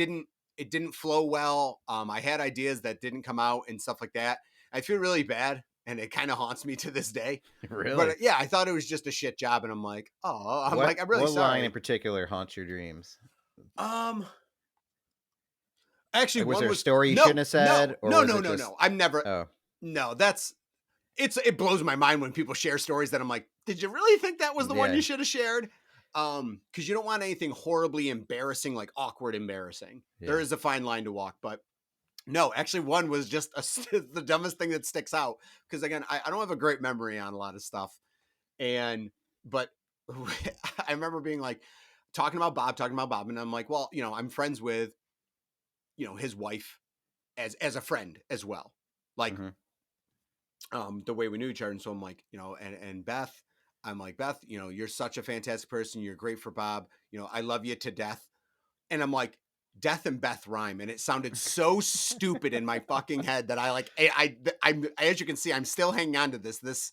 didn't flow well. I had ideas that didn't come out and stuff like that. I feel really bad, and it kind of haunts me to this day. Really? But yeah, I thought it was just a shit job, and I'm like, oh, I'm really what sorry. line in particular haunts your dreams? Actually, Like, was one there a was story you shouldn't have said? No. I'm never. Oh, No, it blows my mind when people share stories that I'm like, did you really think that was the one Yeah. you should have shared? Because you don't want anything horribly embarrassing, like awkward embarrassing. There Yeah. is a fine line to walk, but no, actually one was just the dumbest thing that sticks out. Because again, I don't have a great memory on a lot of stuff. But I remember being like, talking about Bob, and I'm like, well, you know, I'm friends with, you know, his wife as a friend as well. Like, the way we knew each other. And so I'm like, you know, and Beth, I'm like, Beth, you know, you're such a fantastic person. You're great for Bob. You know, I love you to death. And I'm like, death and Beth rhyme. And it sounded so stupid in my fucking head that I'm as you can see, I'm still hanging on to this.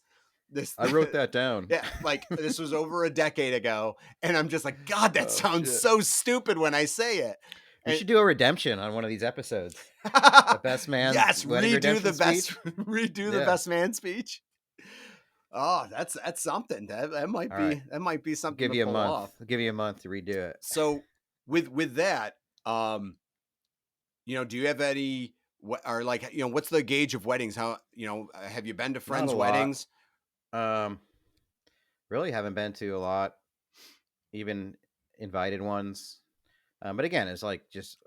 I wrote that down. Yeah, like this was over a decade ago. And I'm just like, God, that sounds shit. so stupid when I say it. We should do a redemption on one of these episodes. The best man. Yes, wedding redo the redemption best speech? redo the Yeah. best man speech. Oh, that's something. That might All be right. that might be something Give to you a pull month. off. I'll give you a month to redo it. So with that, you know, do you have any or like, you know, what's the gauge of weddings? How, you know, have you been to friends' a lot. weddings? Really haven't been to a lot, even invited ones. But again, it's like, just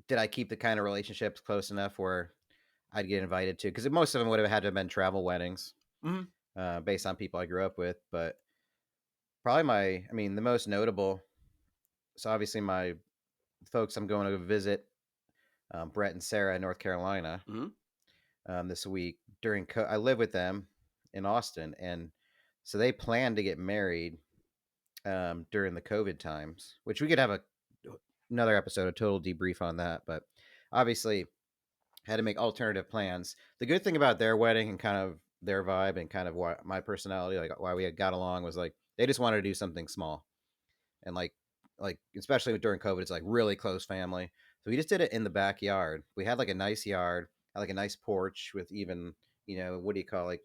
did I keep the kind of relationships close enough where I'd get invited to? Because most of them would have had to have been travel weddings, based on people I grew up with. But probably the most notable. So obviously my folks I'm going to visit, Brett and Sarah in North Carolina, this week during. I live with them in Austin, and so they plan to get married during the COVID times, which we could have another episode, a total debrief on that. But obviously, had to make alternative plans. The good thing about their wedding and kind of their vibe and kind of what my personality, like why we had got along, was like they just wanted to do something small, and like especially during COVID, it's like really close family. So we just did it in the backyard. We had like a nice yard, had like a nice porch with even, you know, what do you call, like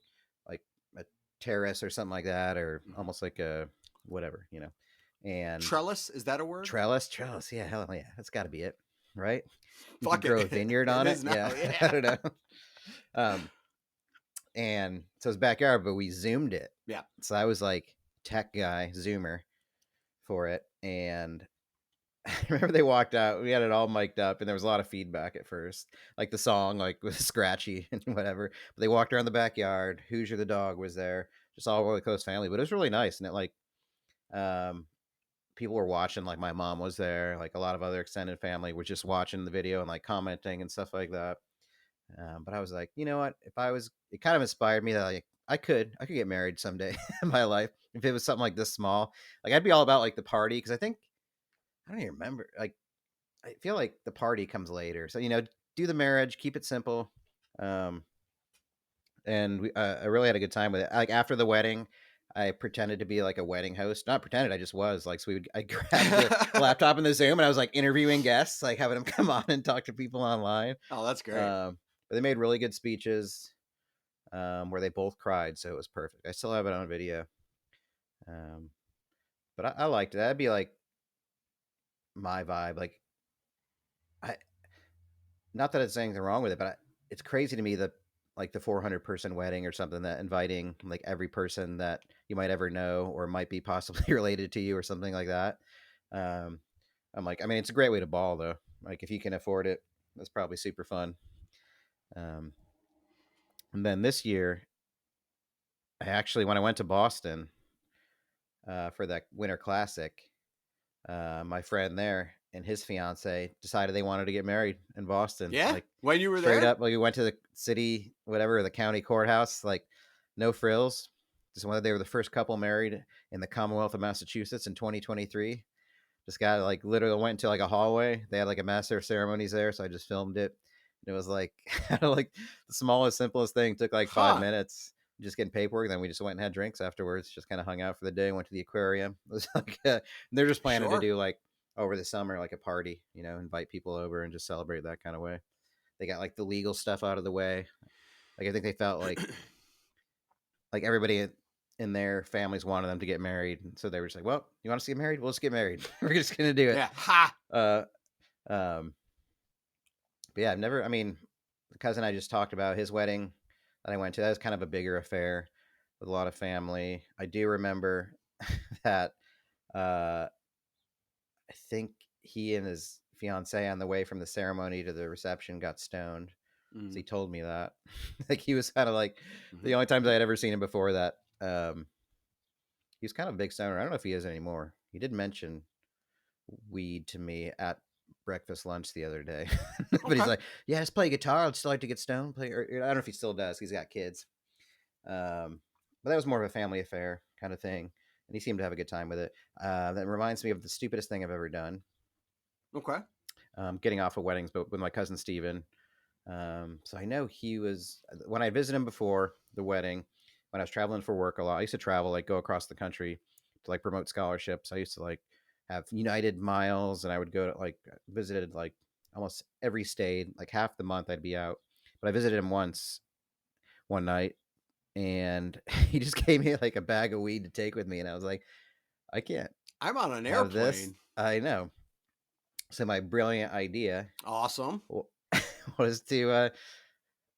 a terrace or something like that, or almost like a whatever, you know. And Trellis, is that a word? Trellis, yeah, hell yeah, that's got to be it, right? You Fuck could grow it. a vineyard on It it. is now, yeah. I don't know. And so it's backyard, but we zoomed it. Yeah. So I was like tech guy, zoomer for it, and I remember they walked out. We had it all mic'd up, and there was a lot of feedback at first, like the song, like was scratchy and whatever. But they walked around the backyard. Hoosier the dog was there, just all really close family. But it was really nice, and it like, people were watching. Like my mom was there. Like a lot of other extended family were just watching the video and like commenting and stuff like that. But I was like, you know what? It kind of inspired me that like I could get married someday in my life if it was something like this small. Like I'd be all about like the party, because I don't even remember. Like I feel like the party comes later, so, you know, do the marriage, keep it simple. And I really had a good time with it. Like after the wedding, I pretended to be like a wedding host. Not pretended, I just was. Like, so I grabbed the laptop in the Zoom, and I was like interviewing guests, like having them come on and talk to people online. Oh, that's great. But they made really good speeches, where they both cried, so it was perfect. I still have it on video. But I liked it. That'd be like my vibe. Like, not that it's anything wrong with it, but it's crazy to me that like the 400-person wedding or something, that inviting like every person that you might ever know or might be possibly related to you or something like that. I'm like, it's a great way to ball though. Like if you can afford it, that's probably super fun. And then this year, when I went to Boston for that Winter Classic, my friend there and his fiance decided they wanted to get married in Boston. Yeah? Like When you were straight there? up, like we went to the city, whatever, the county courthouse, like no frills. Just whether they were the first couple married in the Commonwealth of Massachusetts in 2023. This guy like literally went into like a hallway. They had like a master of ceremonies there, so I just filmed it. And it was like like the smallest, simplest thing took like 5 minutes. Just getting paperwork. Then we just went and had drinks afterwards. Just kind of hung out for the day. Went to the aquarium. It was like they're just planning to Sure. do like over the summer like a party. Invite people over and just celebrate that kind of way. They got like the legal stuff out of the way. Like I think they felt like everybody in their families wanted them to get married, so they were just like, "Well, you want us to get married? We'll just get married. We're just gonna do it." Yeah. Ha! But yeah, I've never. I mean, the cousin I just talked about, his wedding that I went to, that was kind of a bigger affair with a lot of family. I do remember that. I think he and his fiance on the way from the ceremony to the reception got stoned. So he told me that. Like he was kind of like the only times I had ever seen him before that. He was kind of a big stoner. I don't know if he is anymore. He did mention weed to me at breakfast lunch the other day. But he's like, "Yeah, just play guitar. I'd still like to get stoned." Or, I don't know if he still does. He's got kids. But that was more of a family affair kind of thing, and he seemed to have a good time with it. That reminds me of the stupidest thing I've ever done. Okay. Getting off of weddings, but with my cousin Steven. So I know he was when I visited him before the wedding, when I was traveling for work a lot. I used to travel, like go across the country to like promote scholarships. I used to like have United miles, and I would go to like visited like almost every state. Like half the month I'd be out. But I visited him once one night, and he just gave me like a bag of weed to take with me, and I was like, I can't I'm on an have this. airplane. I know. So my brilliant idea Awesome. was to I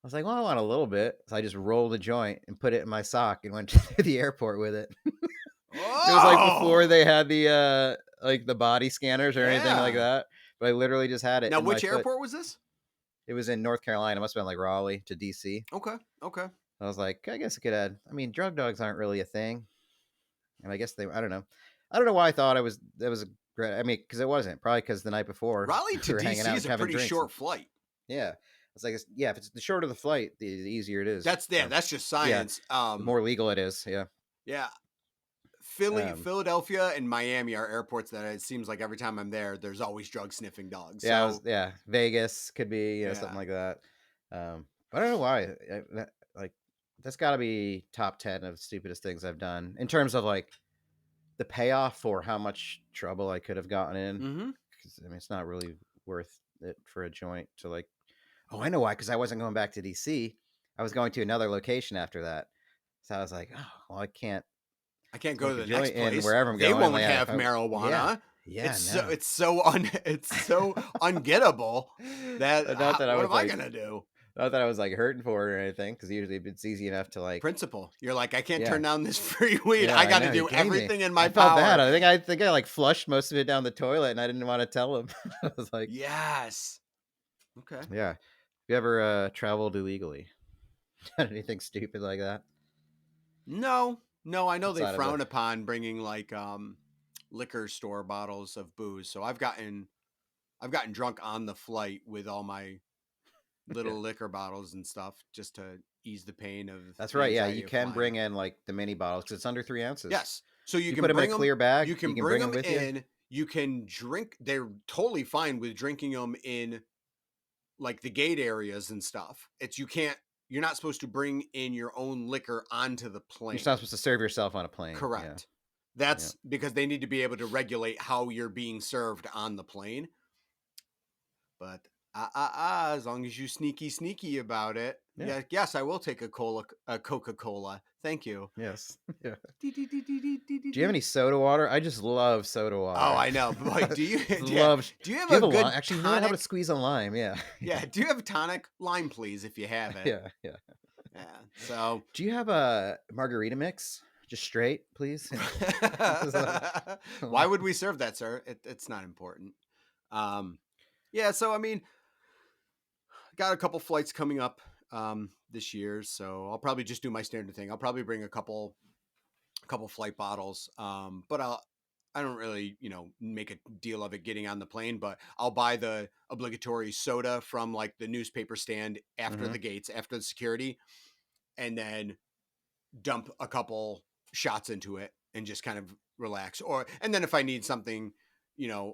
was like, well, I want a little bit. So I just rolled a joint and put it in my sock and went to the airport with it. It was like before they had the like the body scanners or anything like Yeah. that. But I literally just had it. Now, in which my foot. airport was this? It was in North Carolina. It must have been like Raleigh to DC. Okay. Okay. I was like, I guess I could add. I mean, drug dogs aren't really a thing. And I guess I don't know. I don't know why I thought that was a great. I mean, because it wasn't. Probably because the night before Raleigh we to were hanging out DC is a having pretty drinks. short flight. Yeah. It's like, yeah, if it's the shorter the flight, the easier it is. That's just science. The more legal it is. Yeah. Yeah. Philadelphia and Miami are airports that it seems like every time I'm there, there's always drug sniffing dogs. Yeah. So, Vegas could be, something like that. But I don't know why. Like, that's got to be top 10 of the stupidest things I've done in terms of like the payoff for how much trouble I could have gotten in. Because I mean, it's not really worth it for a joint to like. Oh, I know why. Because I wasn't going back to DC. I was going to another location after that. So I was like, oh, well, I can't go to the next place. Wherever I'm they going. won't like, have marijuana. Yeah, it's so ungettable that not that what am I like, gonna do? Not that I was like hurting for it or anything, because usually it's easy enough to like principle. You're like, I can't turn down this free weed. Yeah, I got to do everything in my I felt power. bad. I think I like flushed most of it down the toilet, and I didn't want to tell him. I was like, yes. Okay. Yeah. Have you ever traveled illegally? Done anything stupid like that? No. I know Outside they frown upon bringing like liquor store bottles of booze. So I've gotten drunk on the flight with all my little liquor bottles and stuff just to ease the pain of. That's right. Yeah, you can bring in like the mini bottles because it's under 3 ounces. Yes. So you can put them bring in a clear bag. You can bring them in. You can drink. They're totally fine with drinking them in like the gate areas and stuff. You're not supposed to bring in your own liquor onto the plane. You're not supposed to serve yourself on a plane. Correct. Yeah. That's because they need to be able to regulate how you're being served on the plane. But as long as you sneaky about it. Yeah. Yes, I will take a Coca-Cola. Thank you. Yes. Yeah. Do you have any soda water? I just love soda water. Oh, I know. Like, do you have a good actually, tonic? You know how to squeeze a lime? Yeah. Yeah. Do you have a tonic? Lime, please, if you have it. Yeah. So, do you have a margarita mix? Just straight, please. Why would we serve that, sir? It's not important. Yeah. So, I mean, got a couple flights coming up this year, so I'll probably just do my standard thing. I'll probably bring a couple flight bottles, but I don't really, make a deal of it getting on the plane, but I'll buy the obligatory soda from like the newspaper stand after Mhm. the gates, after the security, and then dump a couple shots into it and just kind of relax. And then if I need something,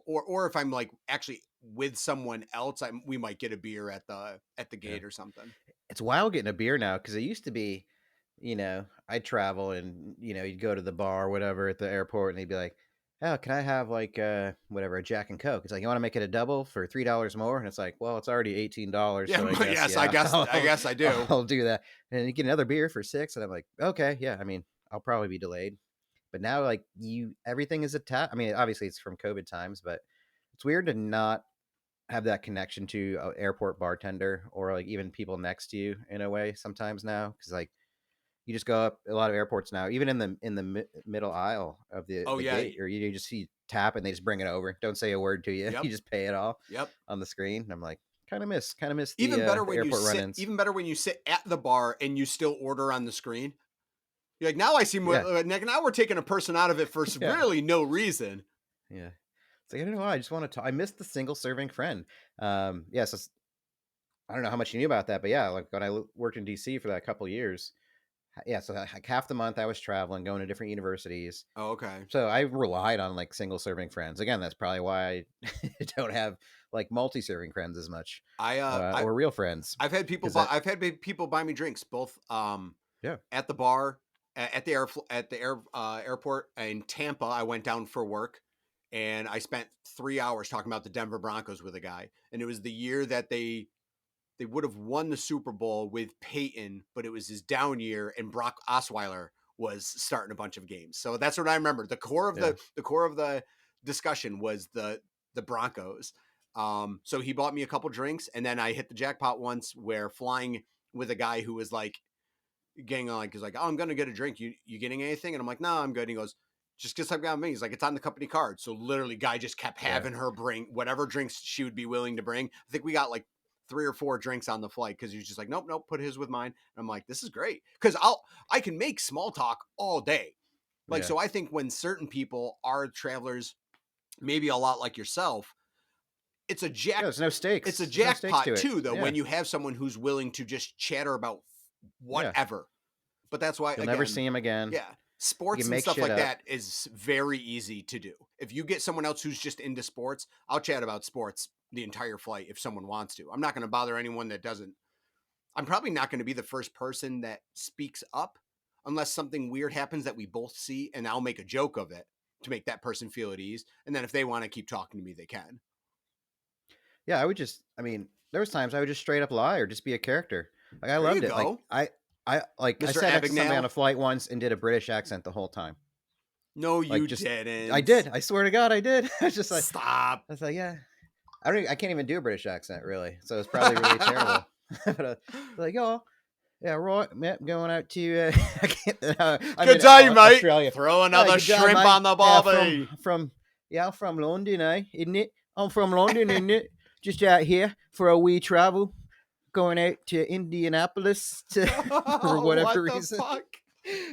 or if I'm like actually with someone else, we might get a beer at the Yeah. gate or something. It's wild getting a beer now because it used to be, I'd travel and you'd go to the bar or whatever at the airport and they'd be like, "Oh, can I have like whatever, a Jack and Coke?" It's like, "You want to make it a double for $3 more?" And it's like, "Well, it's already $18, Yeah, so I guess yes, I yeah, guess I do. I'll do that." And you get another beer for $6, and I'm like, "Okay, yeah." I mean, I'll probably be delayed, but now like everything is a tap. I mean, obviously it's from COVID times, but it's weird to not have that connection to an airport bartender or like even people next to you in a way sometimes now, because like you just go up a lot of airports now, even in the middle aisle of the Oh yeah. gate, or you just see tap and they just bring it over, don't say a word to you. Yep. You just pay it all Yep. on the screen. And I'm like, kind of miss Even better the when you airport sit. run-ins. Even better when you sit at the bar and you still order on the screen. You're like, now I see more. Yeah. Now we're taking a person out of it for Yeah. really no reason. Yeah, it's like, I don't know why, I just want to I missed the single serving friend. Yeah, so I don't know how much you knew about that, but yeah, like when I worked in DC for that couple years, yeah, so like half the month I was traveling, going to different universities. Oh, okay. So I relied on like single serving friends. Again, that's probably why I don't have like multi serving friends as much, or real friends. I've had people 'Cause buy. that, I've had people buy me drinks both yeah, at the bar, at the airport in Tampa. I went down for work, and I spent 3 hours talking about the Denver Broncos with a guy, and it was the year that they would have won the Super Bowl with Peyton, but it was his down year, and Brock Osweiler was starting a bunch of games. So that's what I remember. The core of yeah, the core of the discussion was the Broncos. So he bought me a couple drinks, and then I hit the jackpot once where flying with a guy who was like getting on, like, he's like, "Oh, I'm gonna get a drink. You getting anything?" And I'm like, "No, I'm good." And he goes, "Just get something on me." He's like, "It's on the company card." So literally, guy just kept yeah, having her bring whatever drinks she would be willing to bring. I think we got like 3 or 4 drinks on the flight because he was just like, "Nope, nope, put his with mine." And I'm like, "This is great," because I can make small talk all day. Like, yeah. so I think when certain people are travelers, maybe a lot like yourself, it's a Yeah, there's no stakes. it's a There's no stakes jackpot to it. too, though, Yeah, when you have someone who's willing to just chatter about yeah. whatever. But that's why, You'll never again, see him again. yeah, You sports can and make stuff shit like up. that is very easy to do. If you get someone else who's just into sports, I'll chat about sports the entire flight if someone wants to. I'm not going to bother anyone that doesn't. I'm probably not going to be the first person that speaks up unless something weird happens that we both see, and I'll make a joke of it to make that person feel at ease. And then if they want to keep talking to me, they can. Yeah, I mean, there was times I would just straight up lie or just be a character. Like I There you loved it. Like go, I Mr. sat next to somebody on Abagnale. a flight once and did a British accent the whole time. No, Like you just didn't. I did. I swear to God, I did. I was just like, Stop. I was like, yeah. I can't even do a British accent really, so it's probably really terrible. But like, oh, yeah, right, yeah, going out to I can't. I'm Good in day, mate. Australia. Throw Hi, another good day, shrimp mate. on the barbie. I'm from London, isn't it? I'm from London, isn't it? Just out here for a wee travel, going out to Indianapolis for whatever What the reason. fuck?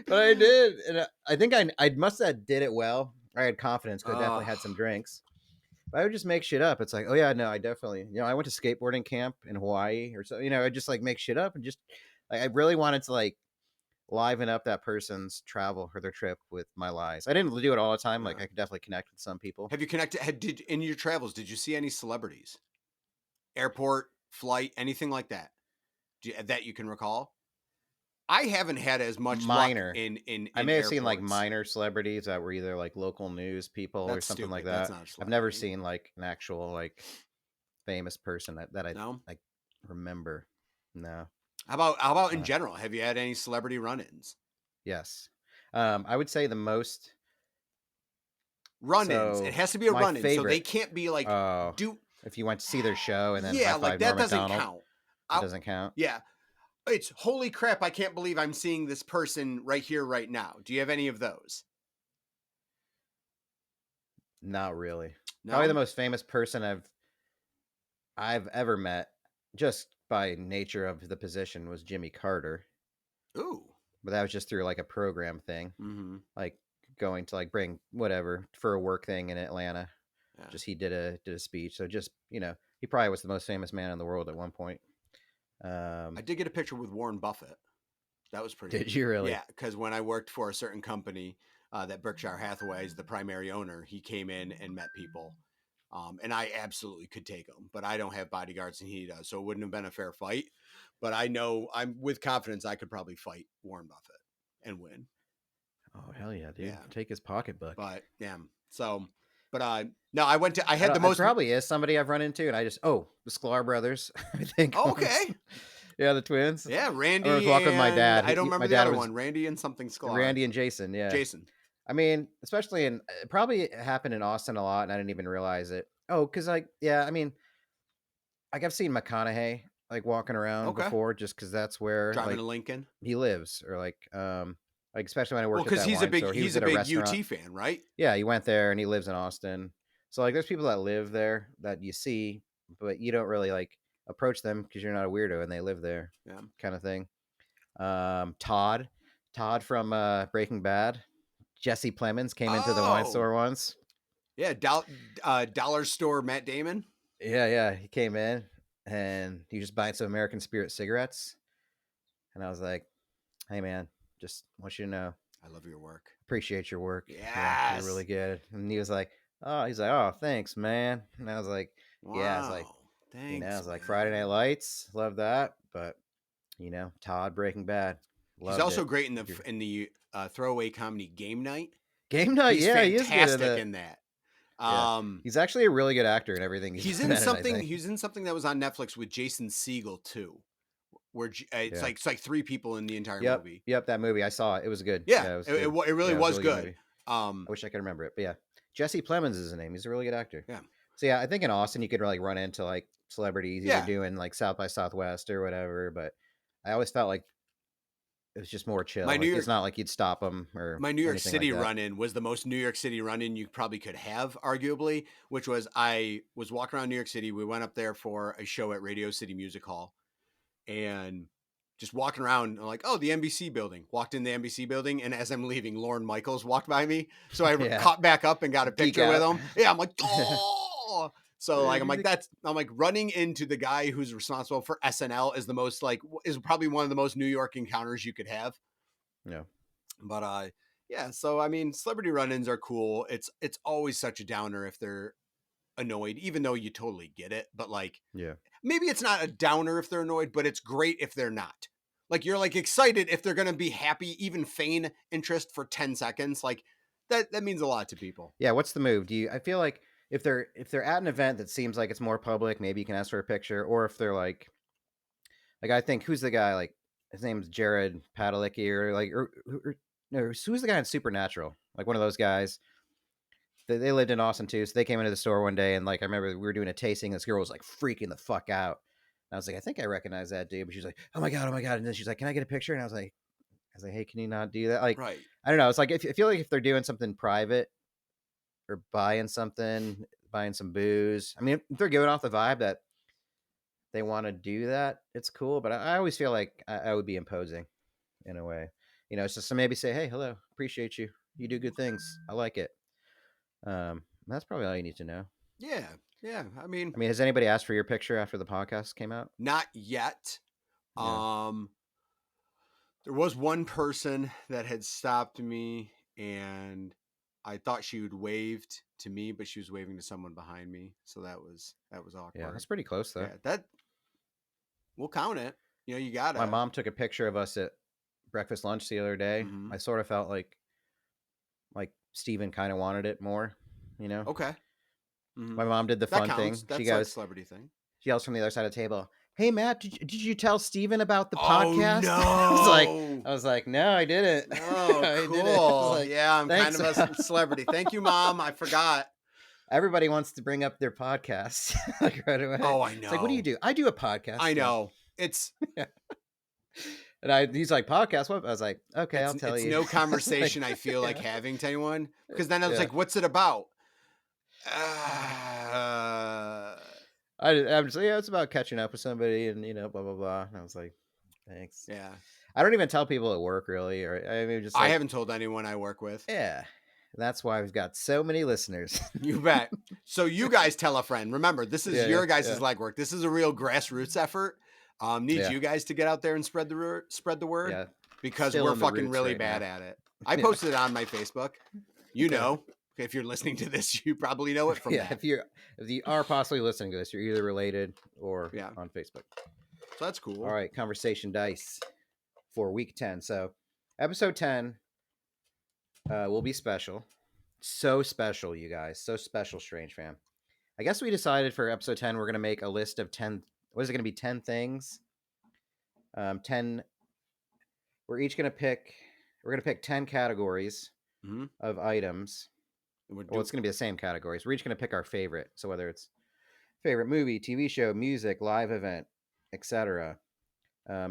But I did, and I think I must have did it well. I had confidence because I definitely had some drinks. But I would just make shit up. It's like, oh yeah, no, I definitely, I went to skateboarding camp in Hawaii or so. I just like make shit up and just like I really wanted to like liven up that person's travel or their trip with my lies. I didn't do it all the time. Like Yeah. I could definitely connect with some people. Have you connected? Did in your travels? Did you see any celebrities? Airport, flight, anything like that? That you can recall? I haven't had as much Minor. luck in I may have seen like airports. minor celebrities that were either like local news people or That's something like stupid. That's that. not a I've never celebrity. seen like an actual like famous person that I No. like remember. No. How about in general? Have you had any celebrity run-ins? Yes. I would say the most Run-ins. So It has to be a my run-in, so they favorite. can't be like Oh, do. if you went to see their show and then high Yeah, like five that Norm doesn't Macdonald, count. it doesn't count. Yeah. It's holy crap, I can't believe I'm seeing this person right here, right now. Do you have any of those? Not really. No? Probably the most famous person I've ever met, just by nature of the position, was Jimmy Carter. Ooh. But that was just through like a program thing. Mm-hmm. Like, going to like bring whatever for a work thing in Atlanta. Yeah. Just he did a speech. So just he probably was the most famous man in the world at one point. I did get a picture with Warren Buffett. That was pretty. Did you really? Yeah, because when I worked for a certain company that Berkshire Hathaway is the primary owner, he came in and met people. And I absolutely could take him, but I don't have bodyguards and he does. So it wouldn't have been a fair fight. But I know I'm with confidence I could probably fight Warren Buffett and win. Oh, hell yeah, dude. Yeah. Take his pocketbook. But yeah. So, but no, I had the It most. probably is somebody I've run into, and the Sklar brothers, I think. Oh, okay. Yeah, the twins. Yeah, Randy. I was walking with my dad. I don't remember my the dad other was one. Randy and something Sklar. Randy and Jason. Yeah. Jason. I mean, especially it probably happened in Austin a lot, and I didn't even realize it. Oh, because I mean, like I've seen McConaughey like walking around before, just because that's where driving to Lincoln he lives, or like especially when I worked. Well, because he's a big restaurant. UT fan, right? Yeah, he went there and he lives in Austin. So like, there's people that live there that you see, but you don't really like approach them because you're not a weirdo and they live there. Yeah, kind of thing. Todd from Breaking Bad. Jesse Plemons came into the wine store once. Yeah, dollar store Matt Damon. Yeah, he came in and he was just buying some American Spirit cigarettes, and I was like, "Hey, man, just want you to know, I love your work. Appreciate your work. Yes, yeah, you're really good." And he was like, "Oh, thanks, man." And I was like, wow. "Yeah," I was like, thanks. I was like, Friday Night Lights, love that, but Todd, Breaking Bad, he's also great in the throwaway comedy Game Night. Game Night, he's fantastic in that. He's actually a really good actor in everything. He's in something. He's in something that was on Netflix with Jason Segel too, where it's like three people in the entire movie. Yep, that movie I saw it. It was good. Yeah, it really was good. I wish I could remember it, but yeah, Jesse Plemons is his name. He's a really good actor. Yeah. So yeah, I think in Austin you could really run into like celebrities either doing like South by Southwest or whatever. But I always felt like it was just more chill. It's not like you'd stop them or my New York City like run-in was the most New York City run-in you probably could have, arguably, which was I was walking around New York City. We went up there for a show at Radio City Music Hall and just walking around, I'm like, oh, the NBC building. Walked in the NBC building, and as I'm leaving, Lorne Michaels walked by me. So I caught back up and got a picture with him. Yeah, I'm like, oh. So like, I'm like running into the guy who's responsible for SNL is probably one of the most New York encounters you could have. Yeah. But so I mean, celebrity run-ins are cool. It's always such a downer if they're annoyed, even though you totally get it. But like, maybe it's not a downer if they're annoyed, but it's great if they're not. Like, you're like excited if they're gonna be happy, even feign interest for 10 seconds. Like that means a lot to people. Yeah. What's the move? I feel like if they're at an event that seems like it's more public, maybe you can ask for a picture. Or if they're like I think, who's the guy, like his name's Jared Padalecki, who's the guy in Supernatural? Like one of those guys. They lived in Austin too, so they came into the store one day, and like I remember we were doing a tasting. This girl was like freaking the fuck out. And I was like, I think I recognize that dude, but she's like, oh my god, and then she's like, can I get a picture? And I was like, hey, can you not do that? Like, right. I don't know. It's like I feel like if they're doing something private or buying some booze. I mean, if they're giving off the vibe that they want to do that, it's cool. But I always feel like I would be imposing in a way. It's just to maybe say, hey, hello, appreciate you. You do good things. I like it. That's probably all you need to know. Yeah. I mean, has anybody asked for your picture after the podcast came out? Not yet. Yeah. There was one person that had stopped me, and I thought she would waved to me, but she was waving to someone behind me, so that was awkward. Yeah, that's pretty close though. Yeah, that we'll count it. You got it. My mom took a picture of us at breakfast lunch the other day. Mm-hmm. I sort of felt like Steven kind of wanted it more, Okay. Mm-hmm. My mom did the fun thing. That's like a celebrity thing. She yells from the other side of the table, "Hey Matt, did you tell Steven about the podcast?" No. I was like, no, I didn't. Oh, I cool. didn't. Like, yeah, I'm kind of a celebrity. Thank you, Mom. I forgot. Everybody wants to bring up their podcast like right away. Oh, I know. It's like, what do you do? I do a podcast. I know. It's and he's like, podcast? What? I was like, okay, I'll tell you. It's no conversation I feel like having to anyone, because then I was like, what's it about? I'm just like, it's about catching up with somebody and blah blah blah. And I was like, thanks. Yeah. I don't even tell people at work really, or I mean, just I haven't told anyone I work with. Yeah. That's why we've got so many listeners. You bet. So you guys tell a friend. Remember, this is your guys' yeah. legwork. This is a real grassroots effort. Needs Yeah. you guys to get out there and spread the word Yeah. because Still we're in the fucking roots really right bad now. at it. I posted it on my Facebook. You know, if you're listening to this, you probably know it from Yeah, that. if you are possibly listening to this, you're either related or on Facebook. So that's cool. All right, conversation dice for week 10. So episode 10 will be special. So special, you guys. So special, Strange Fam. I guess we decided for episode 10 we're going to make a list of 10. What is it going to be? 10 things. 10. We're each going to pick. We're going to pick 10 categories of items. Well, it's going to be the same categories. We're each going to pick our favorite. So whether it's favorite movie, TV show, music, live event, etc.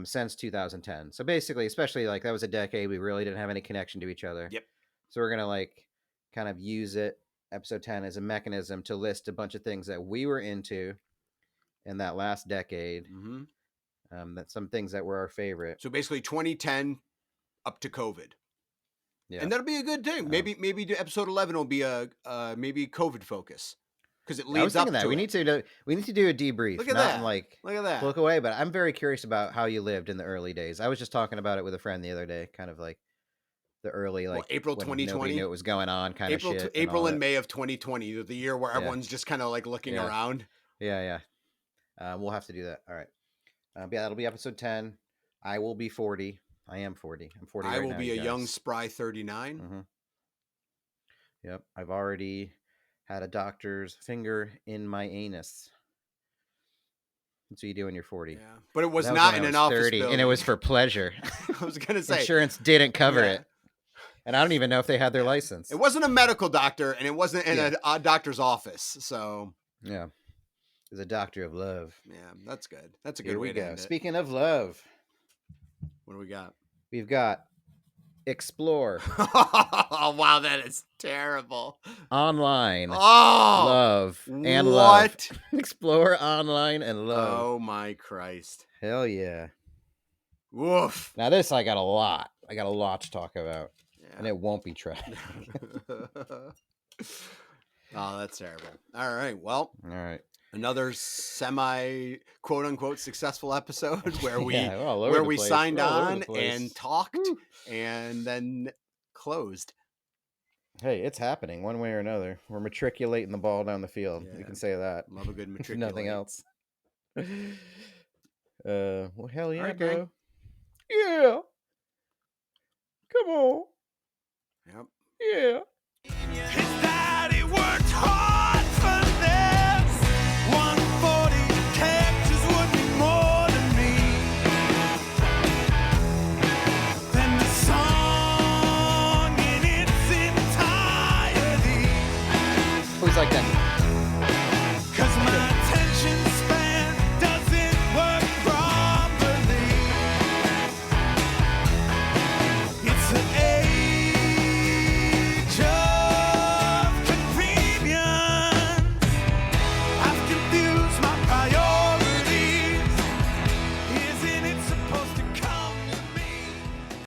Since 2010. So basically, especially like that was a decade we really didn't have any connection to each other. Yep. So we're going to like kind of use it, episode 10, as a mechanism to list a bunch of things that we were into in that last decade. That some things that were our favorite. So basically 2010 up to COVID. Yeah. And that'll be a good thing. Maybe episode 11 will be a maybe COVID focus. Because it leads up to that. We need to do a debrief. Look at not that. Like look at that. Look away. But I'm very curious about how you lived in the early days. I was just talking about it with a friend the other day, kind of like the early April 2020. Nobody knew what was going on, kind of shit. April and May of 2020, the year where everyone's just kind of like looking around. Yeah. We'll have to do that. All right. Yeah, that'll be episode 10. I will be 40. I am 40. I'm 40 I right will now, be you a guys. young, spry 39. Yep. I've already had a doctor's finger in my anus. That's what you do when you're 40. Yeah. But it was That not when in I an was office 30, building. and it was for pleasure. I was going to say. Insurance didn't cover it. And I don't even know if they had their license. It wasn't a medical doctor, and it wasn't in a doctor's office. So. Yeah. It was a doctor of love. Yeah, that's good. That's a good Here way we to go. end it. Speaking of love. What do we got? We've got explore. Oh, wow, that is terrible. Online. Oh, love. And love. Explore online and love. Oh, my Christ. Hell yeah. Woof. Now this, I got a lot. I got a lot to talk about. Yeah. And it won't be trash. Oh, that's terrible. All right. Well. All right. Another semi quote unquote successful episode where we place. signed on and talked and then closed. Hey, it's happening one way or another. We're matriculating the ball down the field. Yeah. We can say that. Love a good matriculate. Nothing else. Well, hell yeah, All right, bro. gang. Yeah. Come on. Yep. Yeah. His daddy worked hard for this. 140 catches would be more than me. Then the song in its entirety. Always like that